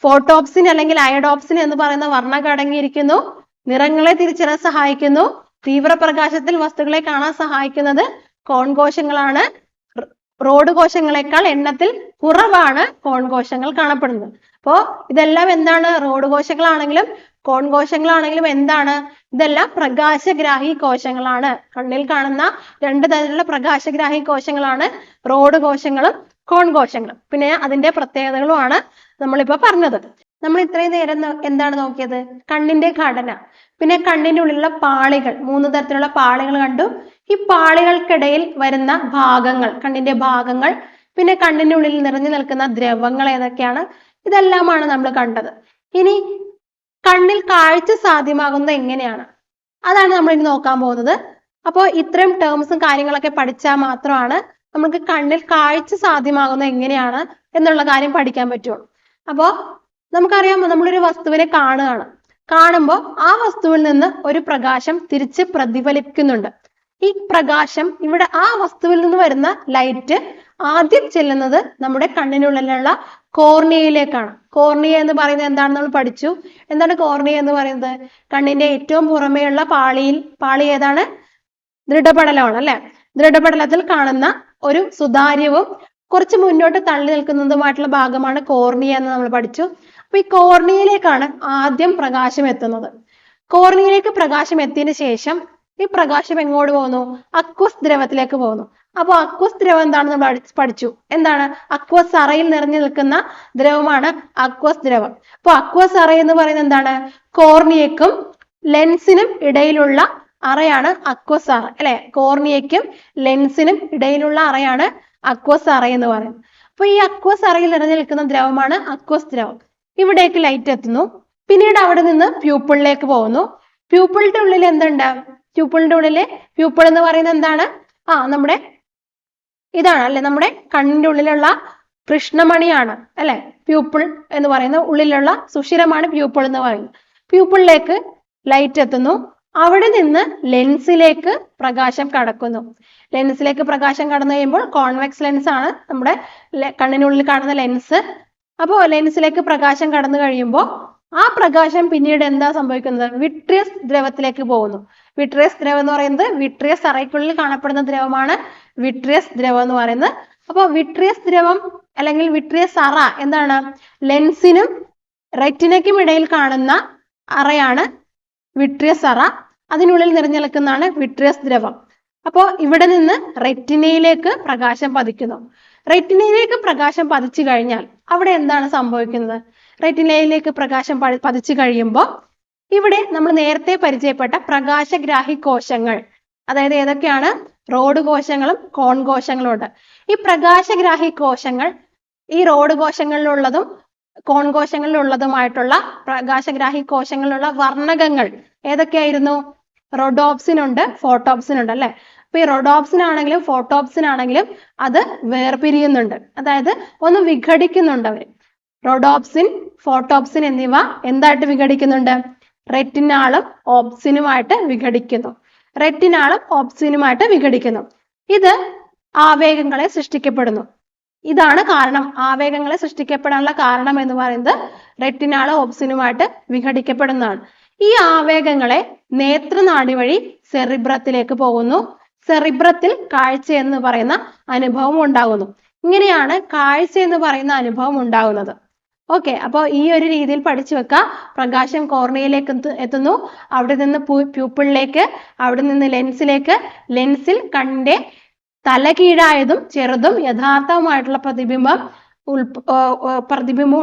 ഫോട്ടോപ്സിൻ അല്ലെങ്കിൽ അയഡോപ്സിൻ എന്ന് പറയുന്ന വർണ്ണകം അടങ്ങിയിരിക്കുന്നു. നിറങ്ങളെ തിരിച്ചറിയാൻ സഹായിക്കുന്നു. തീവ്രപ്രകാശത്തിൽ വസ്തുക്കളെ കാണാൻ സഹായിക്കുന്നത് കോൺ കോശങ്ങളാണ്. റോഡ് കോശങ്ങളെക്കാൾ എണ്ണത്തിൽ കുറവാണ് കോൺ കോശങ്ങൾ കാണപ്പെടുന്നത്. അപ്പോ ഇതെല്ലാം എന്താണ്? റോഡ് കോശങ്ങളാണെങ്കിലും കോൺ കോശങ്ങളാണെങ്കിലും എന്താണ്? ഇതെല്ലാം പ്രകാശഗ്രാഹി കോശങ്ങളാണ്. കണ്ണിൽ കാണുന്ന രണ്ട് തരത്തിലുള്ള പ്രകാശഗ്രാഹി കോശങ്ങളാണ് റോഡ് കോശങ്ങളും കോൺ കോശങ്ങളും. പിന്നെ അതിന്റെ പ്രത്യേകതകളുമാണ് നമ്മളിപ്പോ പറഞ്ഞത്. നമ്മൾ ഇത്രയും നേരം എന്താണ് നോക്കിയത്? കണ്ണിന്റെ ഘടന, പിന്നെ കണ്ണിന്റെ ഉള്ളിലുള്ള പാളികൾ, 3 തരത്തിലുള്ള പാളികൾ കണ്ടു. ഈ പാളികൾക്കിടയിൽ വരുന്ന ഭാഗങ്ങൾ, കണ്ണിന്റെ ഭാഗങ്ങൾ, പിന്നെ കണ്ണിന്റെ ഉള്ളിൽ നിറഞ്ഞു നിൽക്കുന്ന ദ്രവങ്ങൾ ഏതൊക്കെയാണ്, ഇതെല്ലാമാണ് നമ്മൾ കണ്ടത്. ഇനി കണ്ണിൽ കാഴ്ച സാധ്യമാകുന്നത് എങ്ങനെയാണ്, അതാണ് നമ്മൾ ഇനി നോക്കാൻ പോകുന്നത്. അപ്പോൾ ഇത്രയും ടേംസും കാര്യങ്ങളൊക്കെ പഠിച്ചാൽ മാത്രമാണ് നമുക്ക് കണ്ണിൽ കാഴ്ച സാധ്യമാകുന്നത് എങ്ങനെയാണ് എന്നുള്ള കാര്യം പഠിക്കാൻ പറ്റുള്ളൂ. അപ്പോൾ നമുക്കറിയാം, നമ്മളൊരു വസ്തുവിനെ കാണുമ്പോൾ ആ വസ്തുവിൽ നിന്ന് ഒരു പ്രകാശം തിരിച്ച് പ്രതിഫലിക്കുന്നുണ്ട്. ഈ പ്രകാശം ഇവിടെ ആ വസ്തുവിൽ നിന്ന് വരുന്ന ലൈറ്റ് ആദ്യം ചെല്ലുന്നത് നമ്മുടെ കണ്ണിനുള്ളിലുള്ള കോർണിയയിലേക്കാണ്. കോർണിയ എന്ന് പറയുന്നത് എന്താണെന്ന് നമ്മൾ പഠിച്ചു. എന്താണ് കോർണിയ എന്ന് പറയുന്നത്? കണ്ണിന്റെ ഏറ്റവും പുറമേയുള്ള പാളി ഏതാണ്? ദൃഢപടലമാണ് അല്ലെ. ദൃഢപടലത്തിൽ കാണുന്ന ഒരു സുതാര്യവും കുറച്ച് മുന്നോട്ട് തള്ളി നിൽക്കുന്നതുമായിട്ടുള്ള ഭാഗമാണ് കോർണിയ എന്ന് നമ്മൾ പഠിച്ചു. അപ്പൊ ഈ കോർണിയയിലേക്കാണ് ആദ്യം പ്രകാശം എത്തുന്നത്. കോർണിയയിലേക്ക് പ്രകാശം എത്തിയതിനു ശേഷം ഈ പ്രകാശം എങ്ങോട്ട് പോകുന്നു? അക്വസ് ദ്രവത്തിലേക്ക് പോകുന്നു. അപ്പൊ അക്വസ് ദ്രവം എന്താണെന്ന് നമ്മൾ പഠിച്ചു. എന്താണ്? അക്വസ് അറയിൽ നിറഞ്ഞു നിൽക്കുന്ന ദ്രവമാണ് അക്വസ് ദ്രവം. അപ്പൊ അക്വസ് അറ എന്ന് പറയുന്നത് എന്താണ്? കോർണിയക്കും ലെൻസിനും ഇടയിലുള്ള അറയാണ് അക്വസ് അറ അല്ലെ. കോർണിയക്കും ലെൻസിനും ഇടയിലുള്ള അറയാണ് അക്വസ് അറ എന്ന് പറയുന്നത്. അപ്പൊ ഈ അക്വസ് അറയിൽ നിറഞ്ഞു നിൽക്കുന്ന ദ്രവമാണ് അക്വസ് ദ്രവം. ഇവിടേക്ക് ലൈറ്റ് എത്തുന്നു. പിന്നീട് അവിടെ നിന്ന് പ്യൂപ്പിളിലേക്ക് പോകുന്നു. പ്യൂപ്പിളിന്റെ ഉള്ളിൽ എന്തുണ്ട്? പ്യൂപ്പിളിന്റെ ഉള്ളില് പ്യൂപ്പിൾ എന്ന് പറയുന്നത് എന്താണ്? നമ്മുടെ ഇതാണ് അല്ലെ, നമ്മുടെ കണ്ണിന്റെ ഉള്ളിലുള്ള കൃഷ്ണമണിയാണ് അല്ലെ പ്യൂപ്പിൾ എന്ന് പറയുന്ന ഉള്ളിലുള്ള സുഷിരമാണ് പ്യൂപ്പിൾ എന്ന് പറയുന്നത്. പ്യൂപ്പിളിലേക്ക് ലൈറ്റ് എത്തുന്നു. അവിടെ നിന്ന് ലെൻസിലേക്ക് പ്രകാശം കടക്കുന്നു. ലെൻസിലേക്ക് പ്രകാശം കടന്നു കഴിയുമ്പോൾ കോൺവെക്സ് ലെൻസ് ആണ് നമ്മുടെ കണ്ണിനുള്ളിൽ കാണുന്ന ലെൻസ്. അപ്പോൾ ലെൻസിലേക്ക് പ്രകാശം കടന്നു കഴിയുമ്പോൾ ആ പ്രകാശം പിന്നീട് എന്താ സംഭവിക്കുന്നത്? വിട്രിയസ് ദ്രവത്തിലേക്ക് പോകുന്നു. വിട്രിയസ് ദ്രവം എന്ന് പറയുന്നത് വിട്രിയസ് അറയ്ക്കുള്ളിൽ കാണപ്പെടുന്ന ദ്രവമാണ് വിട്രിയസ് ദ്രവം എന്ന് പറയുന്നത്. അപ്പോൾ വിട്രിയസ് ദ്രവം അല്ലെങ്കിൽ വിട്രിയസ് അറ എന്താണ്? ലെൻസിനും റെറ്റിനയ്ക്കും ഇടയിൽ കാണുന്ന അറയാണ് വിട്രിയസ് അറ. അതിനുള്ളിൽ നിറഞ്ഞു നിൽക്കുന്നതാണ് വിട്രിയസ് ദ്രവം. അപ്പോൾ ഇവിടെ നിന്ന് റെറ്റിനയിലേക്ക് പ്രകാശം പതിക്കുന്നു. റെറ്റിനയിലേക്ക് പ്രകാശം പതിച്ചു കഴിഞ്ഞാൽ അവിടെ എന്താണ് സംഭവിക്കുന്നത്? റെറ്റിനയിലേക്ക് പ്രകാശം പതിച്ചു കഴിയുമ്പോൾ ഇവിടെ നമ്മൾ നേരത്തെ പരിചയപ്പെട്ട പ്രകാശഗ്രാഹി കോശങ്ങൾ, അതായത് ഏതൊക്കെയാണ്? റോഡ് കോശങ്ങളും കോൺ കോശങ്ങളും ഉണ്ട്. ഈ പ്രകാശഗ്രാഹി കോശങ്ങൾ ഈ റോഡ് കോശങ്ങളിലുള്ളതും കോൺ കോശങ്ങളിലുള്ളതുമായിട്ടുള്ള പ്രകാശഗ്രാഹി കോശങ്ങളിലുള്ള വർണ്ണകങ്ങൾ ഏതൊക്കെയായിരുന്നു? റോഡോപ്സിൻ ഉണ്ട്, ഫോട്ടോപ്സിൻ ഉണ്ട് അല്ലെ. അപ്പൊ ഈ റോഡോപ്സിൻ ആണെങ്കിലും ഫോട്ടോപ്സിൻ ആണെങ്കിലും അത് വേർപിരിയുന്നുണ്ട്, അതായത് ഒന്ന് വിഘടിക്കുന്നുണ്ട് അവര്. റോഡോപ്സിൻ, ഫോട്ടോപ്സിൻ എന്നിവ എന്തായിട്ട് വിഘടിക്കുന്നുണ്ട്? റെറ്റിനാളും ഓപ്സിനുമായിട്ട് വിഘടിക്കുന്നു. റെറ്റിനാളും ഓപ്സിനുമായിട്ട് വിഘടിക്കുന്നു. ഇത് ആവേഗങ്ങളെ സൃഷ്ടിക്കപ്പെടുന്നു. ഇതാണ് കാരണം. ആവേഗങ്ങളെ സൃഷ്ടിക്കപ്പെടാനുള്ള കാരണം എന്ന് പറയുന്നത് റെറ്റിനാളും ഓപ്സിനുമായിട്ട് വിഘടിക്കപ്പെടുന്നതാണ്. ഈ ആവേഗങ്ങളെ നേത്രനാഡി വഴി സെറിബ്രത്തിലേക്ക് പോകുന്നു. സെറിബ്രത്തിൽ കാഴ്ച എന്ന് പറയുന്ന അനുഭവം ഉണ്ടാകുന്നു. ഇങ്ങനെയാണ് കാഴ്ച എന്ന് പറയുന്ന അനുഭവം ഉണ്ടാകുന്നത്. ഓക്കെ, അപ്പോൾ ഈ ഒരു രീതിയിൽ പഠിച്ചു വെക്കുക. പ്രകാശം കോർണിയയിലേക്ക് എത്തുന്നു, അവിടെ നിന്ന് പ്യൂപ്പിളിലേക്ക്, അവിടെ നിന്ന് ലെൻസിലേക്ക്, ലെൻസിൽ കണ്ണിന്റെ തലകീഴായതും ചെറുതും യഥാർത്ഥവുമായിട്ടുള്ള പ്രതിബിംബം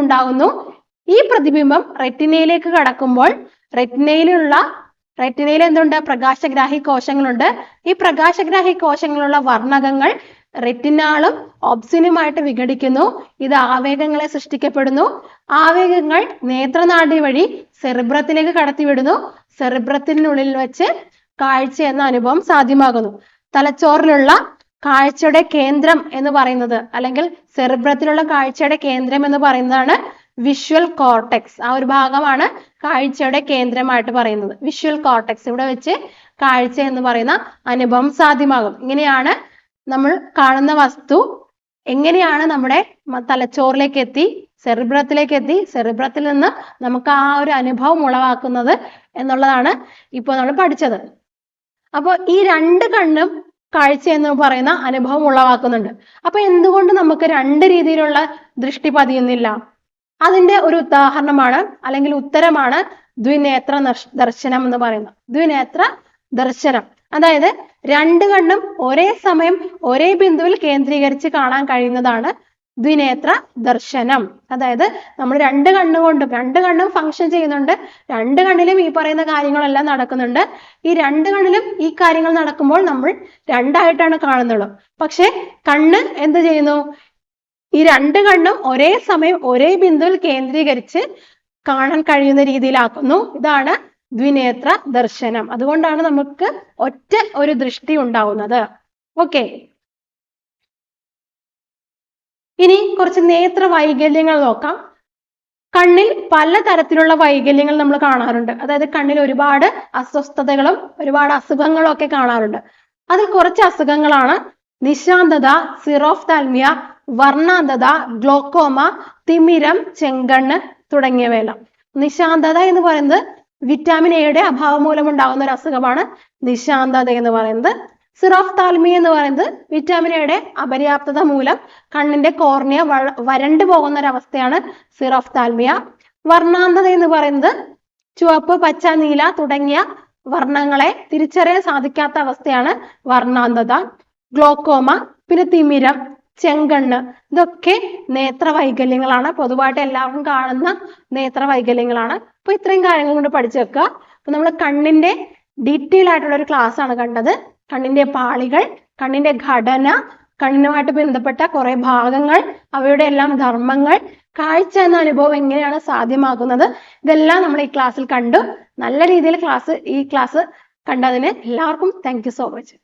ഉണ്ടാകുന്നു. ഈ പ്രതിബിംബം റെറ്റിനയിലേക്ക് കടക്കുമ്പോൾ റെറ്റിനയിൽ എന്തുണ്ട്? പ്രകാശഗ്രാഹി കോശങ്ങളുണ്ട്. ഈ പ്രകാശഗ്രാഹി കോശങ്ങളുള്ള വർണ്ണകങ്ങൾ റെറ്റിനാളും ഒപ്സിനുമായിട്ട് വിഘടിക്കുന്നു. ഇത് ആവേഗങ്ങളെ സൃഷ്ടിക്കപ്പെടുന്നു. ആവേഗങ്ങൾ നേത്രനാഡി വഴി സെറിബ്രത്തിലേക്ക് കടത്തിവിടുന്നു. സെറിബ്രത്തിനുള്ളിൽ വെച്ച് കാഴ്ച എന്ന അനുഭവം സാധ്യമാകുന്നു. തലച്ചോറിലുള്ള കാഴ്ചയുടെ കേന്ദ്രം എന്ന് പറയുന്നത്, അല്ലെങ്കിൽ സെറിബ്രത്തിലുള്ള കാഴ്ചയുടെ കേന്ദ്രം എന്ന് പറയുന്നതാണ് വിഷ്വൽ കോർട്ടെക്സ്. ആ ഒരു ഭാഗമാണ് കാഴ്ചയുടെ കേന്ദ്രമായിട്ട് പറയുന്നത്, വിഷ്വൽ കോർട്ടെക്സ്. ഇവിടെ വെച്ച് കാഴ്ച എന്ന് പറയുന്ന അനുഭവം സാധ്യമാകും. ഇങ്ങനെയാണ് നമ്മൾ കാണുന്ന വസ്തു എങ്ങനെയാണ് നമ്മുടെ തലച്ചോറിലേക്ക് എത്തി, സെറിബ്രത്തിലേക്ക് എത്തി, സെറിബ്രത്തിൽ നിന്ന് നമുക്ക് ആ ഒരു അനുഭവം ഉളവാക്കുന്നത് എന്നുള്ളതാണ് ഇപ്പോൾ നമ്മൾ പഠിച്ചത്. അപ്പോൾ ഈ രണ്ട് കണ്ണും കാഴ്ച എന്ന് പറയുന്ന അനുഭവം ഉളവാക്കുന്നുണ്ട്. അപ്പൊ എന്തുകൊണ്ട് നമുക്ക് രണ്ട് രീതിയിലുള്ള ദൃഷ്ടി പതിയുന്നില്ല? അതിന്റെ ഒരു ഉദാഹരണമാണ് അല്ലെങ്കിൽ ഉത്തരമാണ് ദ്വിനേത്ര ദർശനം എന്ന് പറയുന്നത്. ദ്വിനേത്ര ദർശനം അതായത് രണ്ട് കണ്ണും ഒരേ സമയം ഒരേ ബിന്ദുവിൽ കേന്ദ്രീകരിച്ച് കാണാൻ കഴിയുന്നതാണ് ദ്വിനേത്ര ദർശനം. അതായത് നമ്മൾ രണ്ട് കണ്ണും ഫങ്ഷൻ ചെയ്യുന്നുണ്ട്. രണ്ട് കണ്ണിലും ഈ പറയുന്ന കാര്യങ്ങളെല്ലാം നടക്കുന്നുണ്ട്. ഈ രണ്ട് കണ്ണിലും ഈ കാര്യങ്ങൾ നടക്കുമ്പോൾ നമ്മൾ രണ്ടായിട്ടാണ് കാണുന്നുള്ളൂ. പക്ഷെ കണ്ണ് എന്ത് ചെയ്യുന്നു? ഈ രണ്ട് കണ്ണും ഒരേ സമയം ഒരേ ബിന്ദുവിൽ കേന്ദ്രീകരിച്ച് കാണാൻ കഴിയുന്ന രീതിയിലാക്കുന്നു. ഇതാണ് ദ്വിനേത്ര ദർശനം. അതുകൊണ്ടാണ് നമുക്ക് ഒറ്റ ഒരു ദൃഷ്ടി ഉണ്ടാവുന്നത്. ഓക്കെ, ഇനി കുറച്ച് നേത്ര വൈകല്യങ്ങൾ നോക്കാം. കണ്ണിൽ പല തരത്തിലുള്ള വൈകല്യങ്ങൾ നമ്മൾ കാണാറുണ്ട്. അതായത് കണ്ണിൽ ഒരുപാട് അസ്വസ്ഥതകളും ഒരുപാട് അസുഖങ്ങളും ഒക്കെ കാണാറുണ്ട്. അതിൽ കുറച്ച് അസുഖങ്ങളാണ് നിശാന്തത, സിറോഫ്താൽമിയ, വർണ്ണാന്തത, ഗ്ലോക്കോമ, തിമിരം, ചെങ്കണ്ണ് തുടങ്ങിയവയെല്ലാം. നിശാന്തത എന്ന് പറയുന്നത് വിറ്റാമിൻ എയുടെ അഭാവം മൂലം ഉണ്ടാകുന്ന ഒരു അസുഖമാണ് നിശാന്തത എന്ന് പറയുന്നത്. സിറോഫ്താൽമിയ എന്ന് പറയുന്നത് വിറ്റാമിൻ എയുടെ അപര്യാപ്തത മൂലം കണ്ണിന്റെ കോർണിയ വരണ്ടു പോകുന്ന ഒരു അവസ്ഥയാണ് സിറോഫ്താൽമിയ. വർണ്ണാന്തത എന്ന് പറയുന്നത് ചുവപ്പ്, പച്ച, നീല തുടങ്ങിയ വർണ്ണങ്ങളെ തിരിച്ചറിയാൻ സാധിക്കാത്ത അവസ്ഥയാണ് വർണ്ണാന്തത. ഗ്ലോക്കോമ, പിന്നെ തിമിരം, ചെങ്കണ്ണ്, ഇതൊക്കെ നേത്ര വൈകല്യങ്ങളാണ്. പൊതുവായിട്ട് എല്ലാവർക്കും കാണുന്ന നേത്ര വൈകല്യങ്ങളാണ്. അപ്പൊ ഇത്രയും കാര്യങ്ങൾ കൊണ്ട് പഠിച്ചു വെക്കുക. അപ്പൊ നമ്മൾ കണ്ണിന്റെ ഡീറ്റെയിൽ ആയിട്ടുള്ള ഒരു ക്ലാസ് ആണ് കണ്ടത്. കണ്ണിന്റെ പാളികൾ, കണ്ണിന്റെ ഘടന, കണ്ണിനുമായിട്ട് ബന്ധപ്പെട്ട കുറെ ഭാഗങ്ങൾ, അവയുടെ എല്ലാം ധർമ്മങ്ങൾ, കാഴ്ച എന്ന അനുഭവം എങ്ങനെയാണ് സാധ്യമാകുന്നത്, ഇതെല്ലാം നമ്മൾ ഈ ക്ലാസ്സിൽ കണ്ടു. നല്ല രീതിയിൽ ഈ ക്ലാസ് കണ്ടതിന് എല്ലാവർക്കും താങ്ക് യു സോ മച്ച്.